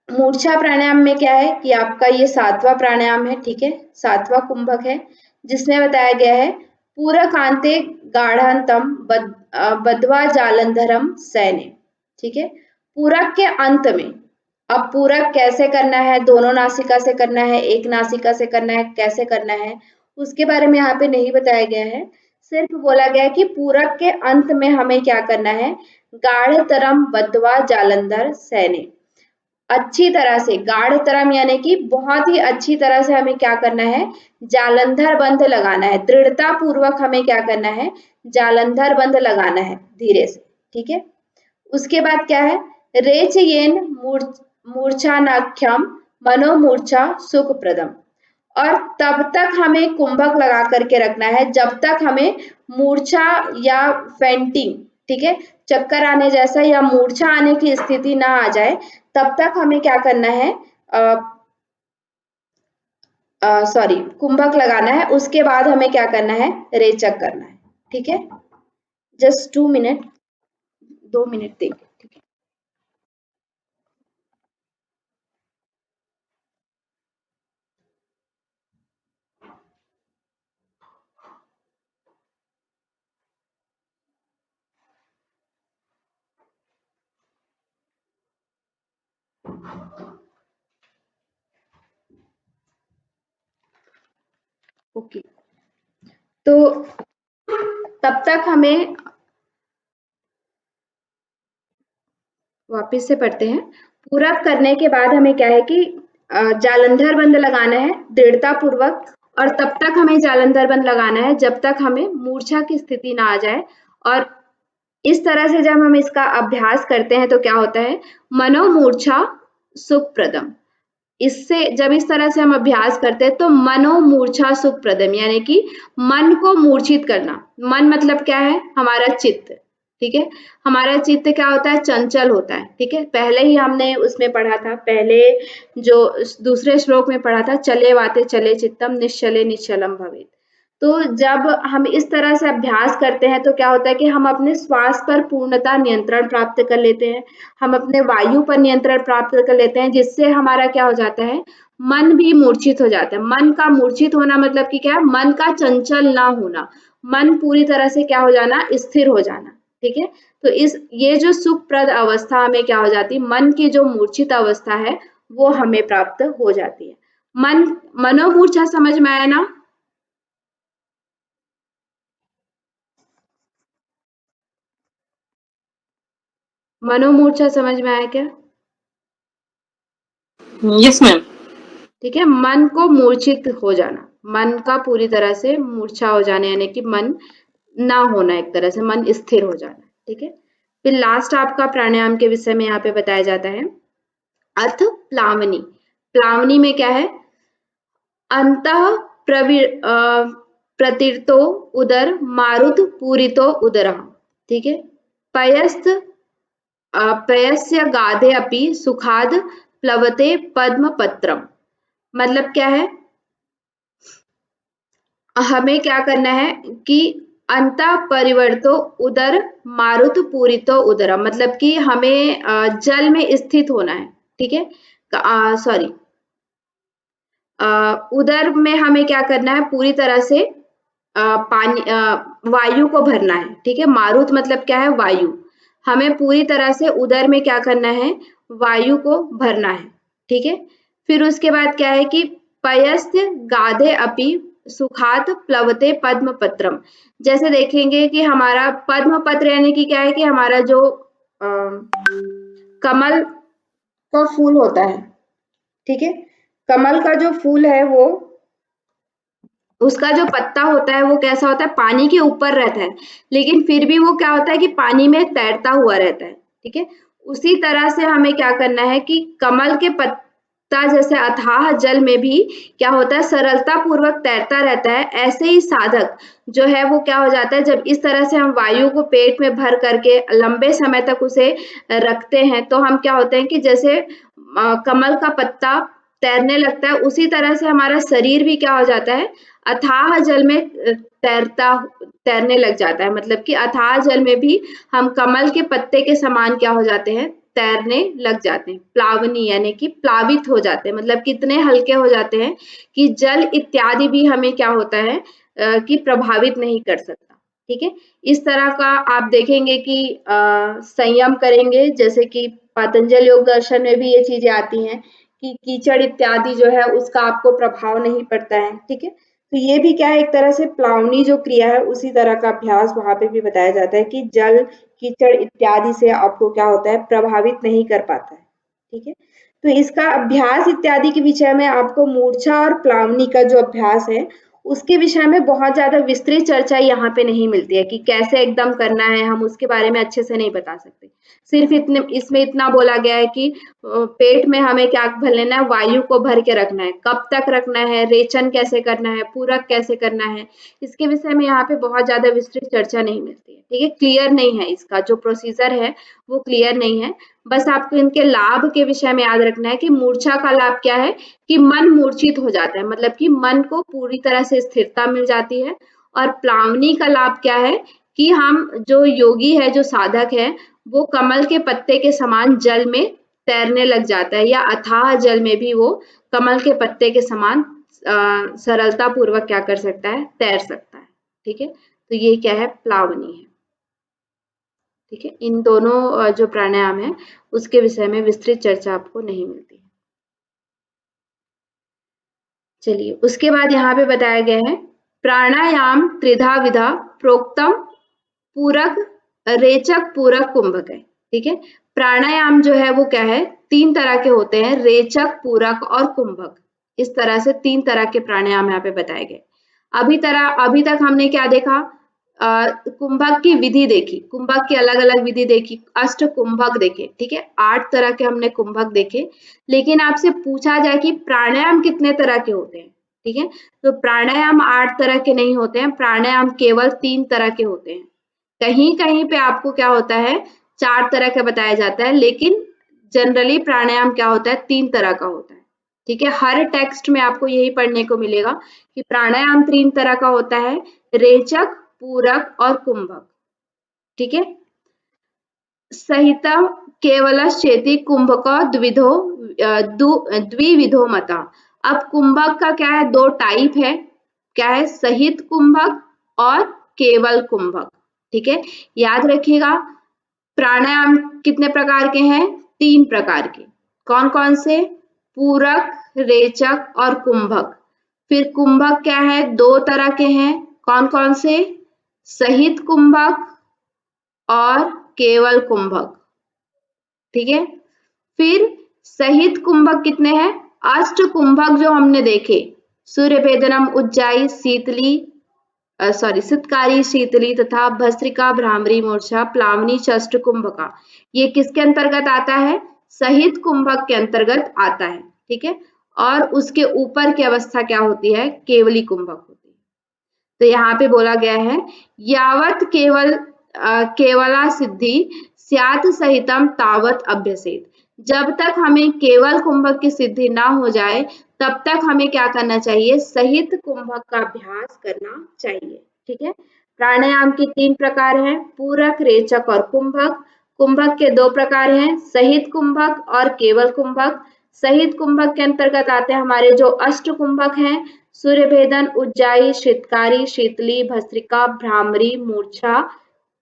A: मूर्छा प्राणायाम में क्या है कि आपका ये 7वां प्राणायाम है, ठीक है, 7वां कुंभक है, जिसमें बताया गया है पूरकांते गाढ़ांतम बद्वा जालंधरम सैन्य। ठीक है, पूरक के अंत में, अब पूरक कैसे करना है, दोनों नासिका से करना है, एक नासिका से करना है, कैसे करना है उसके बारे में यहाँ पे नहीं बताया गया है। सिर्फ बोला गया है कि पूरक के अंत में हमें क्या करना है, गाढ़तरम बद्वा जालंधर सैन्य, अच्छी तरह से, गाढ़तरम यानी कि बहुत ही अच्छी तरह से हमें क्या करना है, जालंधर बंध लगाना है, दृढ़ता पूर्वक हमें क्या करना है, जालंधर बंध लगाना है धीरे से। ठीक है, उसके बाद क्या है, रेचयेन मूर्छानाख्यम मनोमूर्छा सुखप्रदम, और तब तक हमें कुंभक लगा करके रखना है जब तक हमें मूर्छा या फेंटिंग, ठीक है, चक्कर आने जैसा या मूर्छा आने की स्थिति ना आ जाए, तब तक हमें क्या करना है, कुंभक लगाना है। उसके बाद हमें क्या करना है, रेचक करना है। ठीक है, जस्ट 2 मिनट, 2 मिनट देंगे। ठीक है, ओके, तो तब तक हमें वापस से पढ़ते हैं। पूरा करने के बाद हमें क्या है कि जालंधर बंद लगाना है दृढ़ता पूर्वक, और तब तक हमें जालंधर बंद लगाना है जब तक हमें मूर्छा की स्थिति ना आ जाए। और इस तरह से जब हम इसका अभ्यास करते हैं तो क्या होता है, मनोमूर्छा सुखप्रदम, इससे जब इस तरह से हम अभ्यास करते हैं तो मनोमूर्छा सुखप्रदम यानी कि मन को मूर्छित करना, मन मतलब क्या है, हमारा चित्त। ठीक है, हमारा चित्त क्या होता है, चंचल होता है। ठीक है, पहले ही हमने उसमें पढ़ा था, पहले जो दूसरे श्लोक में पढ़ा था, चले वाते चले चित्तम निश्चले निश्चलम भवेत्। तो जब हम इस तरह से अभ्यास करते हैं तो क्या होता है कि हम अपने श्वास पर पूर्णता नियंत्रण प्राप्त कर लेते हैं, हम अपने वायु पर नियंत्रण प्राप्त कर लेते हैं, जिससे हमारा क्या हो जाता है, मन भी मूर्छित हो जाता है। मन का मूर्छित होना मतलब कि क्या है, मन का चंचल ना होना, मन पूरी तरह से क्या हो जाना, स्थिर हो जाना। ठीक है, तो ये जो सुखप्रद अवस्था हमें क्या हो जाती है, मन की जो मूर्छित अवस्था है वो हमें प्राप्त हो जाती है। मनोमूर्छा समझ में आया ना? मनोमूर्छा समझ में आया क्या?
C: Yes ma'am.
A: ठीक है, मन को मूर्छित हो जाना, मन का पूरी तरह से मूर्छा हो जाना यानी कि मन ना होना, एक तरह से मन स्थिर हो जाना। ठीक है, फिर लास्ट आपका प्राणायाम के विषय में यहाँ पे बताया जाता है अर्थ प्लावनी। प्लावनी में क्या है, अंतः प्रतीर्तो उदर मारुत पूरितो उदर। ठीक है, पयस्त पयस्य गाधे अपि सुखाद प्लवते पद्म पत्रम, मतलब क्या है, हमें क्या करना है कि अंतः परिवर्तो उदर मारुत पूरितो उदरम, मतलब कि हमें जल में स्थित होना है, ठीक है। सॉरी, उदर में हमें क्या करना है, पूरी तरह से पानी वायु को भरना है, ठीक है। मारुत मतलब क्या है, वायु। हमें पूरी तरह से उदर में क्या करना है, वायु को भरना है, ठीक है। फिर उसके बाद क्या है कि पयस्य गाधे अपि सुखात प्लवते पद्म पत्रम, जैसे देखेंगे कि हमारा पद्म पत्र यानी कि क्या है कि हमारा जो कमल का फूल होता है, ठीक है। कमल का जो फूल है वो, उसका जो पत्ता होता है वो कैसा होता है, पानी के ऊपर रहता है, लेकिन फिर भी वो क्या होता है कि पानी में तैरता हुआ रहता है, ठीक है। उसी तरह से हमें क्या करना है कि कमल के पत्ता जैसे अथाह जल में भी क्या होता है, सरलता पूर्वक तैरता रहता है, ऐसे ही साधक जो है वो क्या हो जाता है, जब इस तरह से हम वायु को पेट में भर करके लंबे समय तक उसे रखते हैं, तो हम क्या होते हैं कि जैसे कमल का पत्ता तैरने लगता है, उसी तरह से हमारा शरीर भी क्या हो जाता है, अथाह जल में तैरने लग जाता है। मतलब कि अथाह जल में भी हम कमल के पत्ते के समान क्या हो जाते हैं, तैरने लग जाते हैं। प्लावनी यानी कि प्लावित हो जाते हैं, मतलब कितने हल्के हो जाते हैं कि जल इत्यादि भी हमें क्या होता है कि प्रभावित नहीं कर सकता, ठीक है। इस तरह का आप देखेंगे कि संयम करेंगे, जैसे कि पतंजलि योग दर्शन में भी ये चीजें आती हैं कि कीचड़ इत्यादि जो है उसका आपको प्रभाव नहीं पड़ता है, ठीक है। तो ये भी क्या है, एक तरह से प्लावनी जो क्रिया है उसी तरह का अभ्यास वहां पे भी बताया जाता है कि जल कीचड़ इत्यादि से आपको क्या होता है, प्रभावित नहीं कर पाता है, ठीक है। तो इसका अभ्यास इत्यादि के विषय में आपको मूर्छा और प्लावनी का जो अभ्यास है उसके विषय में बहुत ज्यादा विस्तृत चर्चा यहाँ पे नहीं मिलती है कि कैसे एकदम करना है, हम उसके बारे में अच्छे से नहीं बता सकते। सिर्फ इतने इसमें इतना बोला गया है कि पेट में हमें क्या भर लेना है, वायु को भर के रखना है, कब तक रखना है, रेचन कैसे करना है, पूरक कैसे करना है, इसके विषय में यहाँ पे बहुत ज्यादा विस्तृत चर्चा नहीं मिलती है, ठीक है। क्लियर नहीं है, इसका जो प्रोसीजर है वो क्लियर नहीं है। बस आपको इनके लाभ के विषय में याद रखना है कि मूर्छा का लाभ क्या है कि मन मूर्छित हो जाता है, मतलब कि मन को पूरी तरह से स्थिरता मिल जाती है। और प्लावनी का लाभ क्या है कि हम जो योगी है, जो साधक है, वो कमल के पत्ते के समान जल में तैरने लग जाता है, या अथाह जल में भी वो कमल के पत्ते के समान सरलता पूर्वक क्या कर सकता है, तैर सकता है, ठीक है। तो ये क्या है, प्लावनी है, ठीक है। इन दोनों जो प्राणायाम है उसके विषय में विस्तृत चर्चा आपको नहीं मिलती है। चलिए, उसके बाद यहाँ पे बताया गया है प्राणायाम त्रिधा विधा प्रोक्तम पूरक रेचक पूरक कुंभक है, ठीक है। प्राणायाम जो है वो क्या है, 3 तरह के होते हैं, रेचक, पूरक और कुंभक। इस तरह से 3 तरह के प्राणायाम यहाँ पे बताए गए। अभी तक हमने क्या देखा, कुंभक की विधि देखी, कुंभक की अलग अलग विधि देखी, अष्ट कुंभक देखे, ठीक है। 8 तरह के हमने कुंभक देखे। लेकिन आपसे पूछा जाए कि प्राणायाम कितने तरह के होते हैं, ठीक है, तो प्राणायाम 8 तरह के नहीं होते हैं, प्राणायाम केवल 3 तरह के होते हैं। कहीं कहीं पे आपको क्या होता है, 4 तरह का बताया जाता है, लेकिन जनरली प्राणायाम क्या होता है, 3 तरह का होता है, ठीक है। हर टेक्स्ट में आपको यही पढ़ने को मिलेगा कि प्राणायाम 3 तरह का होता है, रेचक, पूरक और कुंभक, ठीक है। सहिता केवल चेती कुंभक द्विविधो मता। अब कुंभक का क्या है, 2 टाइप है, क्या है, सहित कुंभक और केवल कुंभक, ठीक है। याद रखिएगा, प्राणायाम कितने प्रकार के हैं, 3 प्रकार के। कौन कौन से, पूरक, रेचक और कुंभक। फिर कुंभक क्या है, 2 तरह के हैं, कौन कौन से, सहित कुंभक और केवल कुंभक, ठीक है। फिर सहित कुंभक कितने हैं, अष्ट कुंभक जो हमने देखे, सूर्य भेदनम, उज्जाई, शीतली सितकारी, शीतली तथा भस्त्रिका, भ्रामरी, मूर्छा, प्लावनी, षष्ठ कुंभका, ये किसके अंतर्गत आता है, सहित कुंभक के अंतर्गत आता है, ठीक है। और उसके ऊपर की अवस्था क्या होती है, केवली कुंभक होती है। तो यहाँ पे बोला गया है यावत केवला सिद्धि स्यात् सहितम तावत अभ्यसेत। जब तक हमें केवल कुंभक की सिद्धि ना हो जाए तब तक हमें क्या करना चाहिए, सहित कुंभक का अभ्यास करना चाहिए, ठीक है। प्राणायाम के 3 प्रकार हैं, पूरक, रेचक और कुंभक। कुंभक के 2 प्रकार हैं, सहित कुंभक और केवल कुंभक। सहित कुंभक के अंतर्गत आते हैं हमारे जो अष्ट कुंभक हैं, सूर्यभेदन, उज्जाई, शीतकारी, शीतली, भस्त्रिका, भ्रामरी, मूर्छा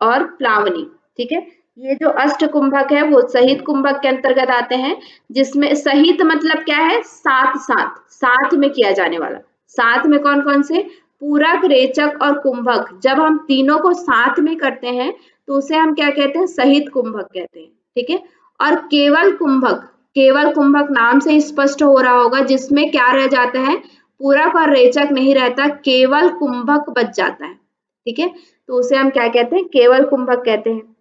A: और प्लावनी। ठीक है, ये जो अष्ट कुंभक है वो सहित कुंभक के अंतर्गत आते हैं, जिसमें सहित मतलब क्या है, साथ साथ, साथ में किया जाने वाला। साथ में कौन कौन से, पूरक, रेचक और कुंभक। जब हम तीनों को साथ में करते हैं तो उसे हम क्या कहते हैं, सहित कुंभक कहते हैं। ठीक है, और केवल कुंभक, केवल कुंभक नाम से स्पष्ट हो रहा होगा, जिसमें क्या रह जाता है, पूरक और रेचक नहीं रहता, केवल कुंभक बच जाता है। ठीक है, तो उसे हम क्या कहते हैं, केवल कुंभक कहते हैं।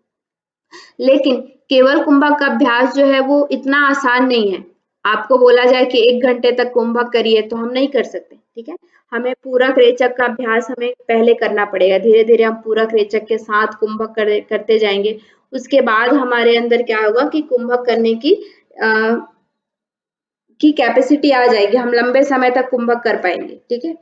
A: लेकिन केवल कुंभक का अभ्यास जो है वो इतना आसान नहीं है। आपको बोला जाए कि 1 घंटे तक कुंभक करिए तो हम नहीं कर सकते। ठीक है, हमें पूरक रेचक का अभ्यास हमें पहले करना पड़ेगा। धीरे धीरे हम पूरक रेचक के साथ कुंभक करते जाएंगे। उसके बाद हमारे अंदर क्या होगा कि कुंभक करने की कैपेसिटी आ जाएगी, हम लंबे समय तक कुंभक कर पाएंगे। ठीक है,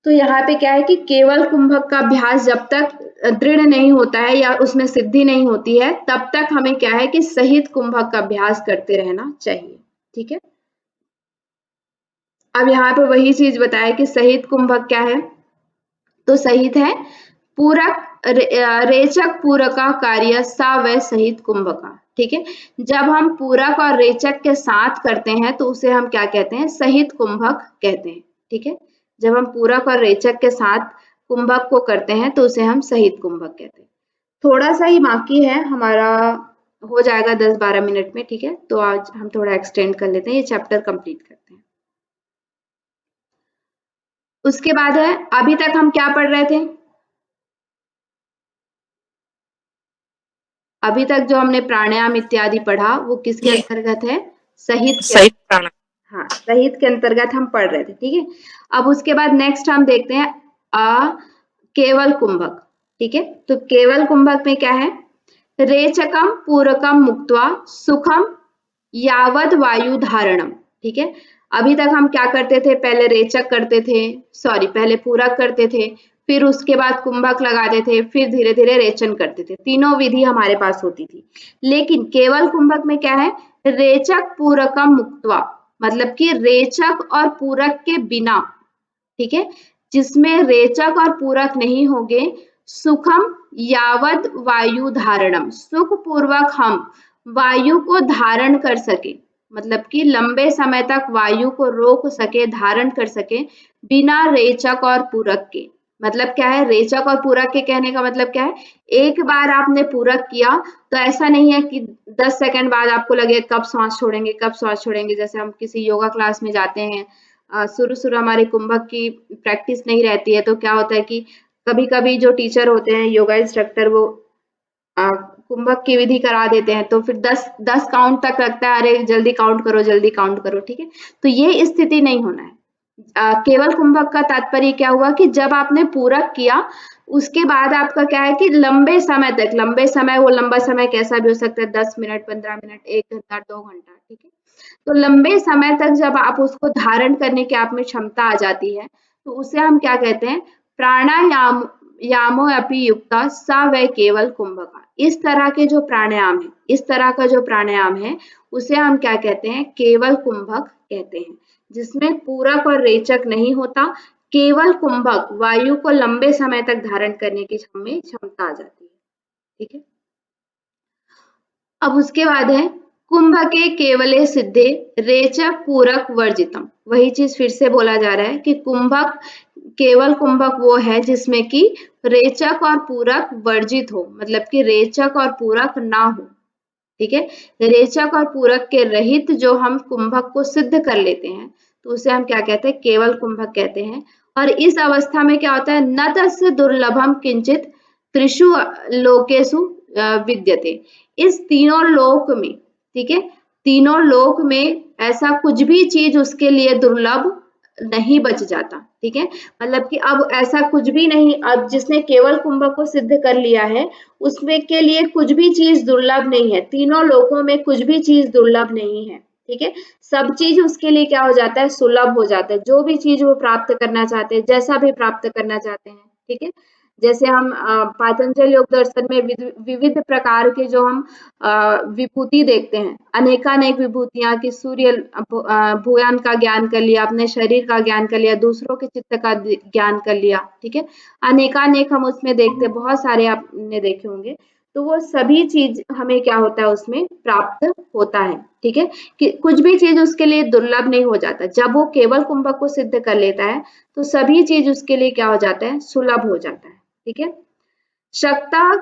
A: तो यहाँ पे क्या है कि केवल कुंभक का अभ्यास जब तक दृढ़ नहीं होता है या उसमें सिद्धि नहीं होती है, तब तक हमें क्या है कि सहित कुंभक का अभ्यास करते रहना चाहिए। ठीक है, अब यहाँ पे वही चीज बताया कि सहित कुंभक क्या है, तो सहित है पूरक, रेचक पूरका कार्य सा व सहित कुंभका। ठीक है, जब हम पूरक और रेचक के साथ करते हैं तो उसे हम क्या कहते हैं, सहित कुंभक कहते हैं। ठीक है, जब हम पूरक और रेचक के साथ कुंभक को करते हैं तो उसे हम सहित कुंभक कहते हैं। थोड़ा सा ही बाकी है हमारा, हो जाएगा 10-12 मिनट में। ठीक है, तो आज हम थोड़ा एक्सटेंड कर लेते हैं, ये चैप्टर कंप्लीट करते हैं। उसके बाद है, अभी तक हम क्या पढ़ रहे थे, अभी तक जो हमने प्राणायाम इत्यादि पढ़ा वो किसके अंतर्गत है, सहित के,
C: सहित प्राणायाम।
A: हाँ, सहित के अंतर्गत हम पढ़ रहे थे। ठीक है, अब उसके बाद नेक्स्ट हम देखते हैं केवल कुंभक। ठीक है, तो केवल कुंभक में क्या है, रेचकम पूरकम मुक्त्वा सुखम यावद वायु धारणम। ठीक है, अभी तक हम क्या करते थे, पहले रेचक करते थे, सॉरी पहले पूरक करते थे, फिर उसके बाद कुंभक लगाते थे, फिर धीरे धीरे रेचन करते थे। तीनों विधि हमारे पास होती थी। लेकिन केवल कुंभक में क्या है, रेचक पूरकम मुक्त्वा, मतलब कि रेचक और पूरक के बिना। ठीक है, जिसमें रेचक और पूरक नहीं होंगे, सुखम यावद वायु धारणम, सुख पूर्वक हम वायु को धारण कर सके, मतलब कि लंबे समय तक वायु को रोक सके, धारण कर सके, बिना रेचक और पूरक के। मतलब क्या है, रेचक और पूरक के कहने का मतलब क्या है, एक बार आपने पूरक किया तो ऐसा नहीं है कि 10 सेकंड बाद आपको लगे कब सांस छोड़ेंगे, कब सांस छोड़ेंगे। जैसे हम किसी योगा क्लास में जाते हैं, शुरू हमारे कुंभक की प्रैक्टिस नहीं रहती है, तो क्या होता है कि कभी कभी जो टीचर होते हैं, योगा इंस्ट्रक्टर, वो कुंभक की विधि करा देते हैं, तो फिर 10 काउंट तक लगता है, अरे जल्दी काउंट करो, जल्दी काउंट करो। ठीक है, तो ये स्थिति नहीं होना है। केवल कुंभक का तात्पर्य क्या हुआ कि जब आपने पूरक किया उसके बाद आपका क्या है कि लंबे समय तक, लंबे समय, वो लंबा समय कैसा भी हो सकता है, 10 मिनट, 15 मिनट, 1 घंटा, 2 घंटा। ठीक है, तो लंबे समय तक जब आप उसको धारण करने की आप में क्षमता आ जाती है तो उसे हम क्या कहते हैं, प्राणायाम यामो अपि युक्ता सा वै केवल कुंभका। इस तरह के जो प्राणायाम है, इस तरह का जो प्राणायाम है उसे हम क्या कहते हैं, केवल कुंभक कहते हैं, जिसमें पूरक और रेचक नहीं होता, केवल कुंभक, वायु को लंबे समय तक धारण करने की हमें क्षमता आ जाती है। ठीक है, अब उसके बाद है कुंभके केवले सिद्धे रेचक पूरक वर्जितम। वही चीज फिर से बोला जा रहा है कि कुंभक, केवल कुंभक वो है जिसमें कि रेचक और पूरक वर्जित हो, मतलब कि रेचक और पूरक ना हो। ठीक है, रेचक और पूरक के रहित जो हम कुंभक को सिद्ध कर लेते हैं तो उसे हम क्या कहते हैं, केवल कुंभक कहते हैं। और इस अवस्था में क्या होता है, न तस्य दुर्लभम किंचित त्रिषु लोकेषु विद्यते। इस तीनों लोक में, ठीक है, तीनों लोक में ऐसा कुछ भी चीज उसके लिए दुर्लभ नहीं बच जाता। ठीक है, मतलब कि अब ऐसा कुछ भी नहीं, अब जिसने केवल कुंभक को सिद्ध कर लिया है उसमें के लिए कुछ भी चीज दुर्लभ नहीं है, तीनों लोकों में कुछ भी चीज दुर्लभ नहीं है। ठीक है, सब चीज उसके लिए क्या हो जाता है, सुलभ हो जाता है। जो भी चीज वो प्राप्त करना चाहते हैं, जैसा भी प्राप्त करना चाहते हैं, ठीक है, जैसे हम पातंजल योग दर्शन में विविध प्रकार के जो हम विभूति देखते हैं, अनेकानेक विभूतियां कि सूर्य भूयान का ज्ञान कर लिया, अपने शरीर का ज्ञान कर लिया, दूसरों के चित्त का ज्ञान कर लिया, ठीक है, अनेकानेक हम उसमें देखते, बहुत सारे आपने देखे होंगे। तो वो सभी चीज हमें क्या होता है उसमें प्राप्त होता है, ठीक है, कि कुछ भी चीज उसके लिए दुर्लभ नहीं हो जाता। जब वो केवल कुंभक को सिद्ध कर लेता है तो सभी चीज उसके लिए क्या हो जाता है, सुलभ हो जाता है, ठीक है। शक्ता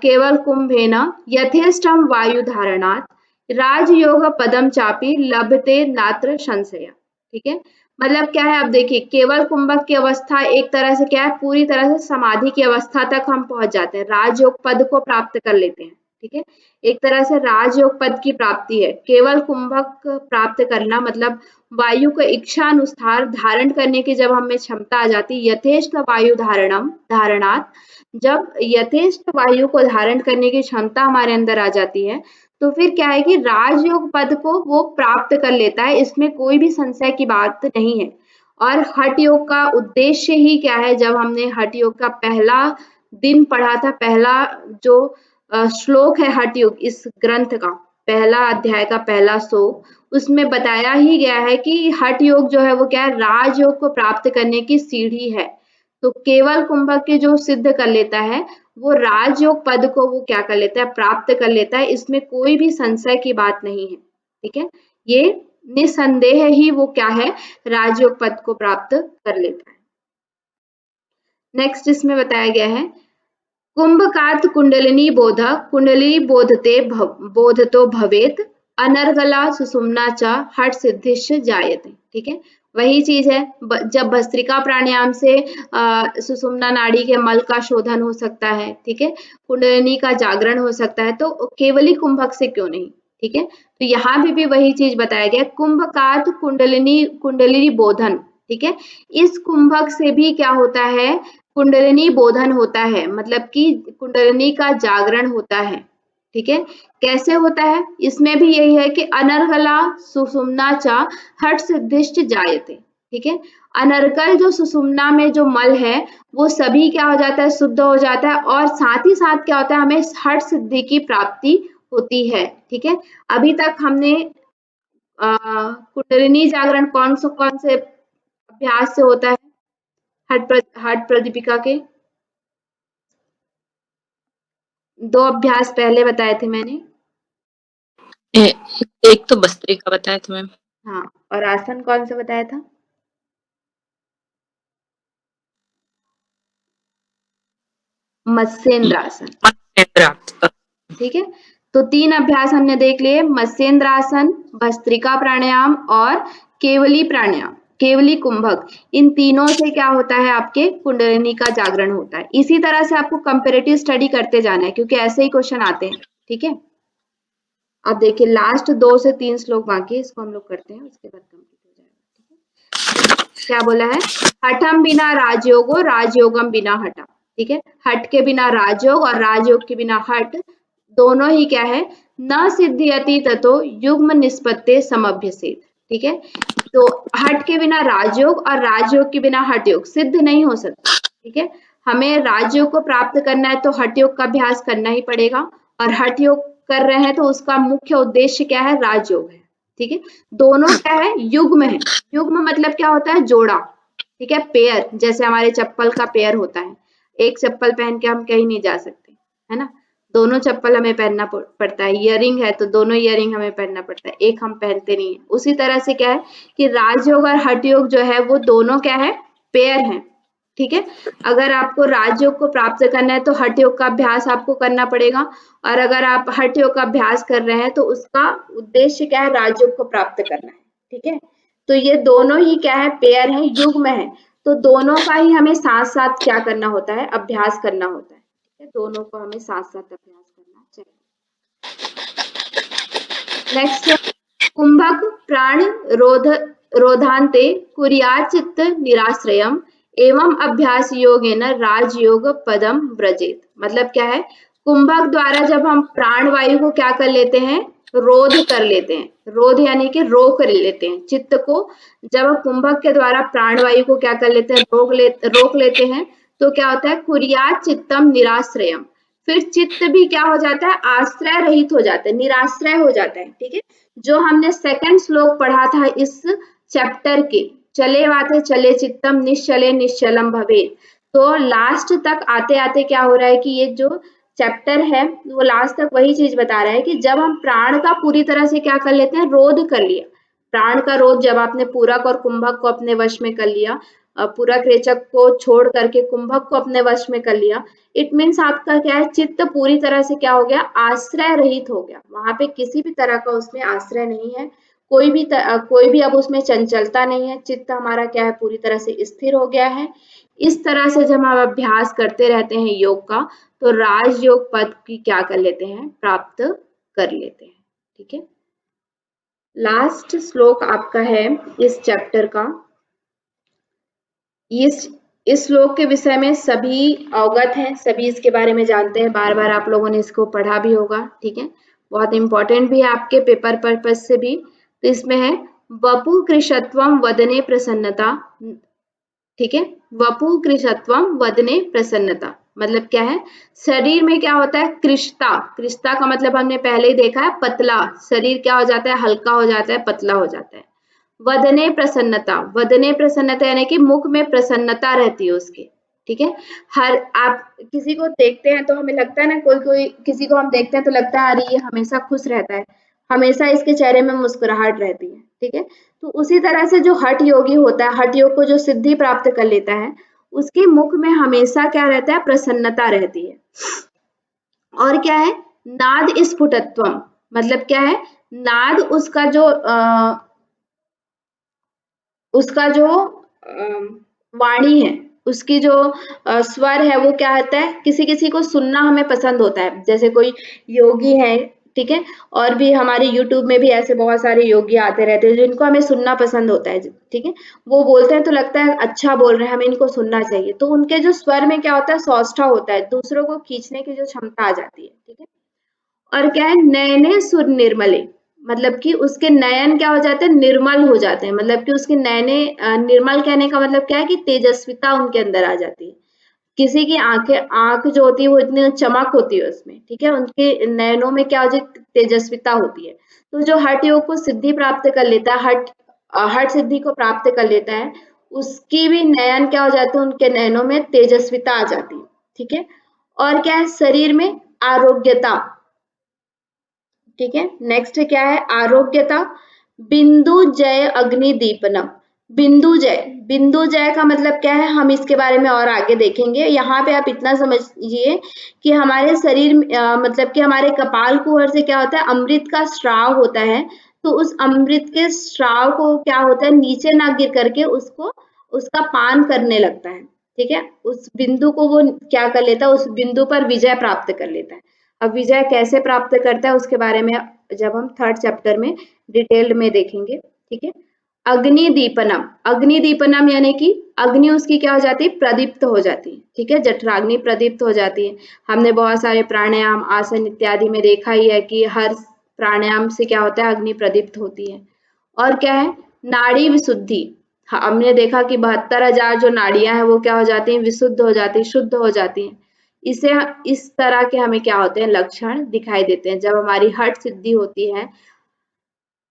A: केवल कुंभेन यथेष्टम वायु धारणात् राजयोग पदम चापी लभते नात्र संशय, ठीक है। मतलब क्या है, अब देखिए केवल कुंभक की अवस्था एक तरह से क्या है, पूरी तरह से समाधि की अवस्था तक हम पहुंच जाते हैं, राजयोग पद को प्राप्त कर लेते हैं, ठीक है। एक तरह से राजयोग पद की प्राप्ति है। केवल कुंभक प्राप्त करना मतलब वायु को इच्छा अनुसार धारण करने की जब हमें क्षमता आ जाती है, यथेष्ट वायु धारणात्, जब यथेष्ट वायु को धारण करने की क्षमता हमारे अंदर आ जाती है, तो फिर क्या है कि राजयोग पद को वो प्राप्त कर लेता है, इसमें कोई भी संशय की बात नहीं है। और हठ योग का उद्देश्य ही क्या है, जब हमने हठ योग का पहला दिन पढ़ा था, पहला जो श्लोक है हठ योग इस ग्रंथ का, पहला अध्याय का पहला श्लोक, उसमें बताया ही गया है कि हठ योग जो है वो क्या है, राजयोग को प्राप्त करने की सीढ़ी है। तो केवल कुंभक के जो सिद्ध कर लेता है वो राजयोग पद को वो क्या कर लेता है, प्राप्त कर लेता है, इसमें कोई भी संशय की बात नहीं है, ठीक है। ये निसंदेह ही वो क्या है, राजयोग पद को प्राप्त कर लेता है। नेक्स्ट इसमें बताया गया है कुंभकात कुंडलिनी बोध, कुंडलिनी बोधतो भवेत, अनर्गला सुषुम्ना च हठ सिद्धिश्च जायते, ठीक है। वही चीज है, जब भस्त्रिका प्राणायाम से सुषुम्ना नाड़ी के मल का शोधन हो सकता है, ठीक है, कुंडलिनी का जागरण हो सकता है, तो केवली कुंभक से क्यों नहीं, ठीक है। तो यहाँ भी वही चीज बताया गया, कुंभकात कुंडलिनी बोधन, ठीक है। इस कुंभक से भी क्या होता है, कुंडलिनी बोधन होता है, मतलब कि कुंडलिनी का जागरण होता है, ठीक है। कैसे होता है, इसमें भी यही है कि अनर्गला सुषुम्ना च हठ सिद्धिश्च जायते, ठीक है। अनर्गल जो सुषुम्ना में जो मल है वो सभी क्या हो जाता है, शुद्ध हो जाता है, और साथ ही साथ क्या होता है, हमें हठ सिद्धि की प्राप्ति होती है, ठीक है। अभी तक हमने कुंडलिनी जागरण कौन से अभ्यास से होता है, हठ प्रदीपिका के 2 अभ्यास पहले बताए थे मैंने।
C: एक तो भस्त्रिका बताया था मैम।
A: हाँ, और आसन कौन सा बताया था? मत्स्येंद्रासन, ठीक है। तो 3 अभ्यास हमने देख लिए, मत्स्येंद्रासन, भस्त्रिका प्राणायाम और केवली प्राणायाम, केवली कुंभक। इन तीनों से क्या होता है, आपके कुंडलिनी का जागरण होता है। इसी तरह से आपको कंपैरेटिव स्टडी करते जाना है, क्योंकि ऐसे ही क्वेश्चन आते हैं, ठीक है। अब देखिए लास्ट 2 से 3 श्लोक बाकी है, इसको हम लोग करते हैं, उसके बाद कंप्लीट हो जाएगा, ठीक है। क्या बोला है, हठम बिना राजयोगो राजयोगम बिना हठम, ठीक है। हठ के बिना राजयोग और राजयोग के बिना हठ, दोनों ही क्या है, न सिद्ध्यति ततो युग्म निष्पत्ते समभ्यसेत, ठीक है। तो हठ के बिना राजयोग और राजयोग के बिना हठ योग सिद्ध नहीं हो सकता, ठीक है। हमें राजयोग को प्राप्त करना है तो हठ योग का अभ्यास करना ही पड़ेगा, और हठ योग कर रहे हैं तो उसका मुख्य उद्देश्य क्या है, राजयोग है, ठीक है। दोनों क्या है, युग्म है। युग्म मतलब क्या होता है, जोड़ा, ठीक है, पेयर, जैसे हमारे चप्पल का पेयर होता है, एक चप्पल पहन के हम कहीं नहीं जा सकते, है ना, दोनों चप्पल हमें पहनना पड़ता है। इयररिंग है तो दोनों इयररिंग हमें पहनना पड़ता है, एक हम पहनते नहीं है। उसी तरह से क्या है कि राजयोग और हठ योग जो है वो दोनों क्या है, पेयर है, ठीक है। अगर आपको राजयोग को प्राप्त करना है तो हठ योग का अभ्यास आपको करना पड़ेगा, और अगर आप हठ योग का अभ्यास कर रहे हैं तो उसका उद्देश्य क्या है, राजयोग को प्राप्त करना है, ठीक है। तो ये दोनों ही क्या है, पेयर है, युग्म है। तो दोनों का ही हमें साथ साथ क्या करना होता है, अभ्यास करना होता है, ठीक है। दोनों को हमें साथ साथ अभ्यास करना चाहिए। नेक्स्ट, कुंभक प्राण रोधांते कुर्याचित्त निराश्रयम एवं अभ्यास योगेन राजयोग पदम व्रजेत। मतलब क्या है, कुंभक द्वारा जब हम प्राण वायु को क्या कर लेते हैं, रोध कर लेते हैं, रोध यानी कि रोक लेते हैं चित्त को, जब कुंभक के द्वारा प्राण वायु को क्या कर लेते हैं, रोक लेते हैं, तो क्या होता है, कुर्यात चित्तम निराश्रयम। फिर चित्त भी क्या हो जाता है, आश्रय रहित हो जाता है, निराश्रय हो जाता है। ठीक है, जो हमने सेकंड श्लोक पढ़ा था इस चैप्टर के, चले वाते चले चित्तम निश्चले निश्चलम भवेत। तो लास्ट तक आते आते क्या हो रहा है कि ये जो चैप्टर है वो लास्ट तक वही चीज बता रहा है कि जब हम प्राण का पूरी तरह से क्या कर लेते हैं, रोध कर लिया, प्राण का रोध जब आपने पूरक और कुंभक को अपने वश में कर लिया, पूरक रेचक को छोड़ करके कुंभक को अपने वश में कर लिया, इट मीन्स आपका क्या है, चित्त पूरी तरह से क्या हो गया, आश्रय रहित हो गया। वहां पे किसी भी तरह का उसमें आश्रय नहीं है, कोई भी अब उसमें चंचलता नहीं है, चित्त हमारा क्या है, पूरी तरह से स्थिर हो गया है। इस तरह से जब हम अभ्यास करते रहते हैं योग का, तो राजयोग पद की क्या कर लेते हैं, प्राप्त कर लेते हैं। ठीक है, लास्ट श्लोक आपका है इस चैप्टर का। इस श्लोक के विषय में सभी अवगत हैं, सभी इसके बारे में जानते हैं, बार बार आप लोगों ने इसको पढ़ा भी होगा। ठीक है, बहुत इंपॉर्टेंट भी है आपके पेपर पर्पज से भी। तो इसमें है वपु कृशत्वम वदने प्रसन्नता। ठीक है, वपु कृशत्वम वदने प्रसन्नता मतलब क्या है, शरीर में क्या होता है, कृशता। कृशता का मतलब हमने पहले ही देखा है, पतला शरीर क्या हो जाता है, हल्का हो जाता है, पतला हो जाता है। वदने प्रसन्नता, वदने प्रसन्नता यानी कि मुख में प्रसन्नता रहती है उसके। ठीक है, हर आप किसी को देखते हैं तो हमें लगता है ना, कोई किसी को हम देखते हैं तो लगता है अरे ये हमेशा खुश रहता है, हमेशा इसके चेहरे में मुस्कुराहट रहती है। ठीक है, तो उसी तरह से जो हठ योगी होता है, हठ योग को जो सिद्धि प्राप्त कर लेता है, उसके मुख में हमेशा क्या रहता है, प्रसन्नता रहती है। और क्या है, नाद स्फुटत्वम मतलब क्या है, नाद उसका जो वाणी है, उसकी जो स्वर है, वो क्या होता है, किसी किसी को सुनना हमें पसंद होता है, जैसे कोई योगी है। ठीक है, और भी हमारे यूट्यूब में भी ऐसे बहुत सारे योगी आते रहते हैं जिनको हमें सुनना पसंद होता है। ठीक है, वो बोलते हैं तो लगता है अच्छा बोल रहे हैं, हमें इनको सुनना चाहिए। तो उनके जो स्वर में क्या होता है, सौष्ठव होता है, दूसरों को खींचने की जो क्षमता आ जाती है। ठीक है, और क्या है, नयने सुर निर्मले मतलब कि उसके नयन क्या हो जाते हैं, निर्मल हो जाते हैं। मतलब कि उसके नयने निर्मल कहने का मतलब क्या है कि तेजस्विता उनके अंदर आ जाती है। किसी की आंख जो होती है वो इतनी चमक होती है उसमें। ठीक है, उनके नयनों में क्या हो जाती है, तेजस्विता होती है। तो जो हठ योग को सिद्धि प्राप्त कर लेता है, हठ सिद्धि को प्राप्त कर लेता है, उसकी भी नयन क्या हो जाते हैं, उनके नयनों में तेजस्विता आ जाती है। ठीक है, और क्या है, शरीर में आरोग्यता। ठीक है, नेक्स्ट क्या है, आरोग्यता। बिंदु जय अग्नि दीपनम, बिंदु जय, बिंदु जय का मतलब क्या है, हम इसके बारे में और आगे देखेंगे। यहाँ पे आप इतना समझिए कि हमारे शरीर मतलब कि हमारे कपाल कुहर से क्या होता है, अमृत का स्राव होता है। तो उस अमृत के स्राव को क्या होता है, नीचे ना गिर करके उसको उसका पान करने लगता है। ठीक है, उस बिंदु को वो क्या कर लेता है, उस बिंदु पर विजय प्राप्त कर लेता है। अब विजय कैसे प्राप्त करता है उसके बारे में जब हम थर्ड चैप्टर में डिटेल्ड में देखेंगे। ठीक है, अग्नि दीपनम, अग्नि दीपनम यानी कि अग्नि उसकी क्या हो जाती है, प्रदीप्त हो जाती है। ठीक है, जठराग्नि प्रदीप्त हो जाती है। हमने बहुत सारे प्राणायाम आसन इत्यादि में देखा ही है कि हर प्राणायाम से क्या होता है, अग्नि प्रदीप्त होती है। और क्या है, नाड़ी विशुद्धि, हमने देखा कि 72,000 जो नाड़ियां हैं वो क्या हो जाती हैं, विशुद्ध हो जाती है, शुद्ध हो जाती हैं। इसे इस तरह के हमें क्या होते हैं, लक्षण दिखाई देते हैं। जब हमारी हठ सिद्धि होती है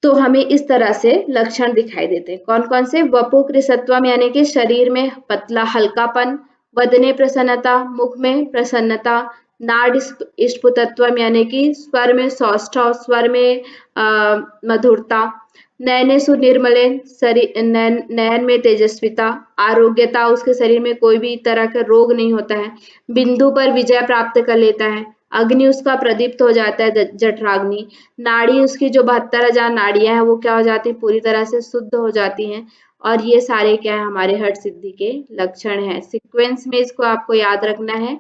A: तो हमें इस तरह से लक्षण दिखाई देते हैं। कौन कौन से, वपु कृशत्वम यानी कि शरीर में पतला हल्कापन, वदने प्रसन्नता मुख में प्रसन्नता, नाड़ स्फुटत्वम यानी कि स्वर में सौष्ठव, स्वर में मधुरता, नयने सुनिर्मले नयन में तेजस्विता, आरोग्यता उसके शरीर में कोई भी तरह का रोग नहीं होता है, बिंदु पर विजय प्राप्त कर लेता है, अग्नि उसका प्रदीप्त हो जाता है जठराग्नि, नाड़ी उसकी जो 72,000 नाड़ियां हैं वो क्या हो जाती है, पूरी तरह से शुद्ध हो जाती हैं। और ये सारे क्या है, हमारे हठ सिद्धि के लक्षण हैं। सीक्वेंस में इसको आपको याद रखना है,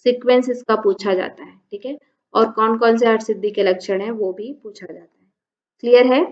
A: सीक्वेंस इसका पूछा जाता है। ठीक है, और कौन कौन से हठ सिद्धि के लक्षण है वो भी पूछा जाता है। क्लियर है?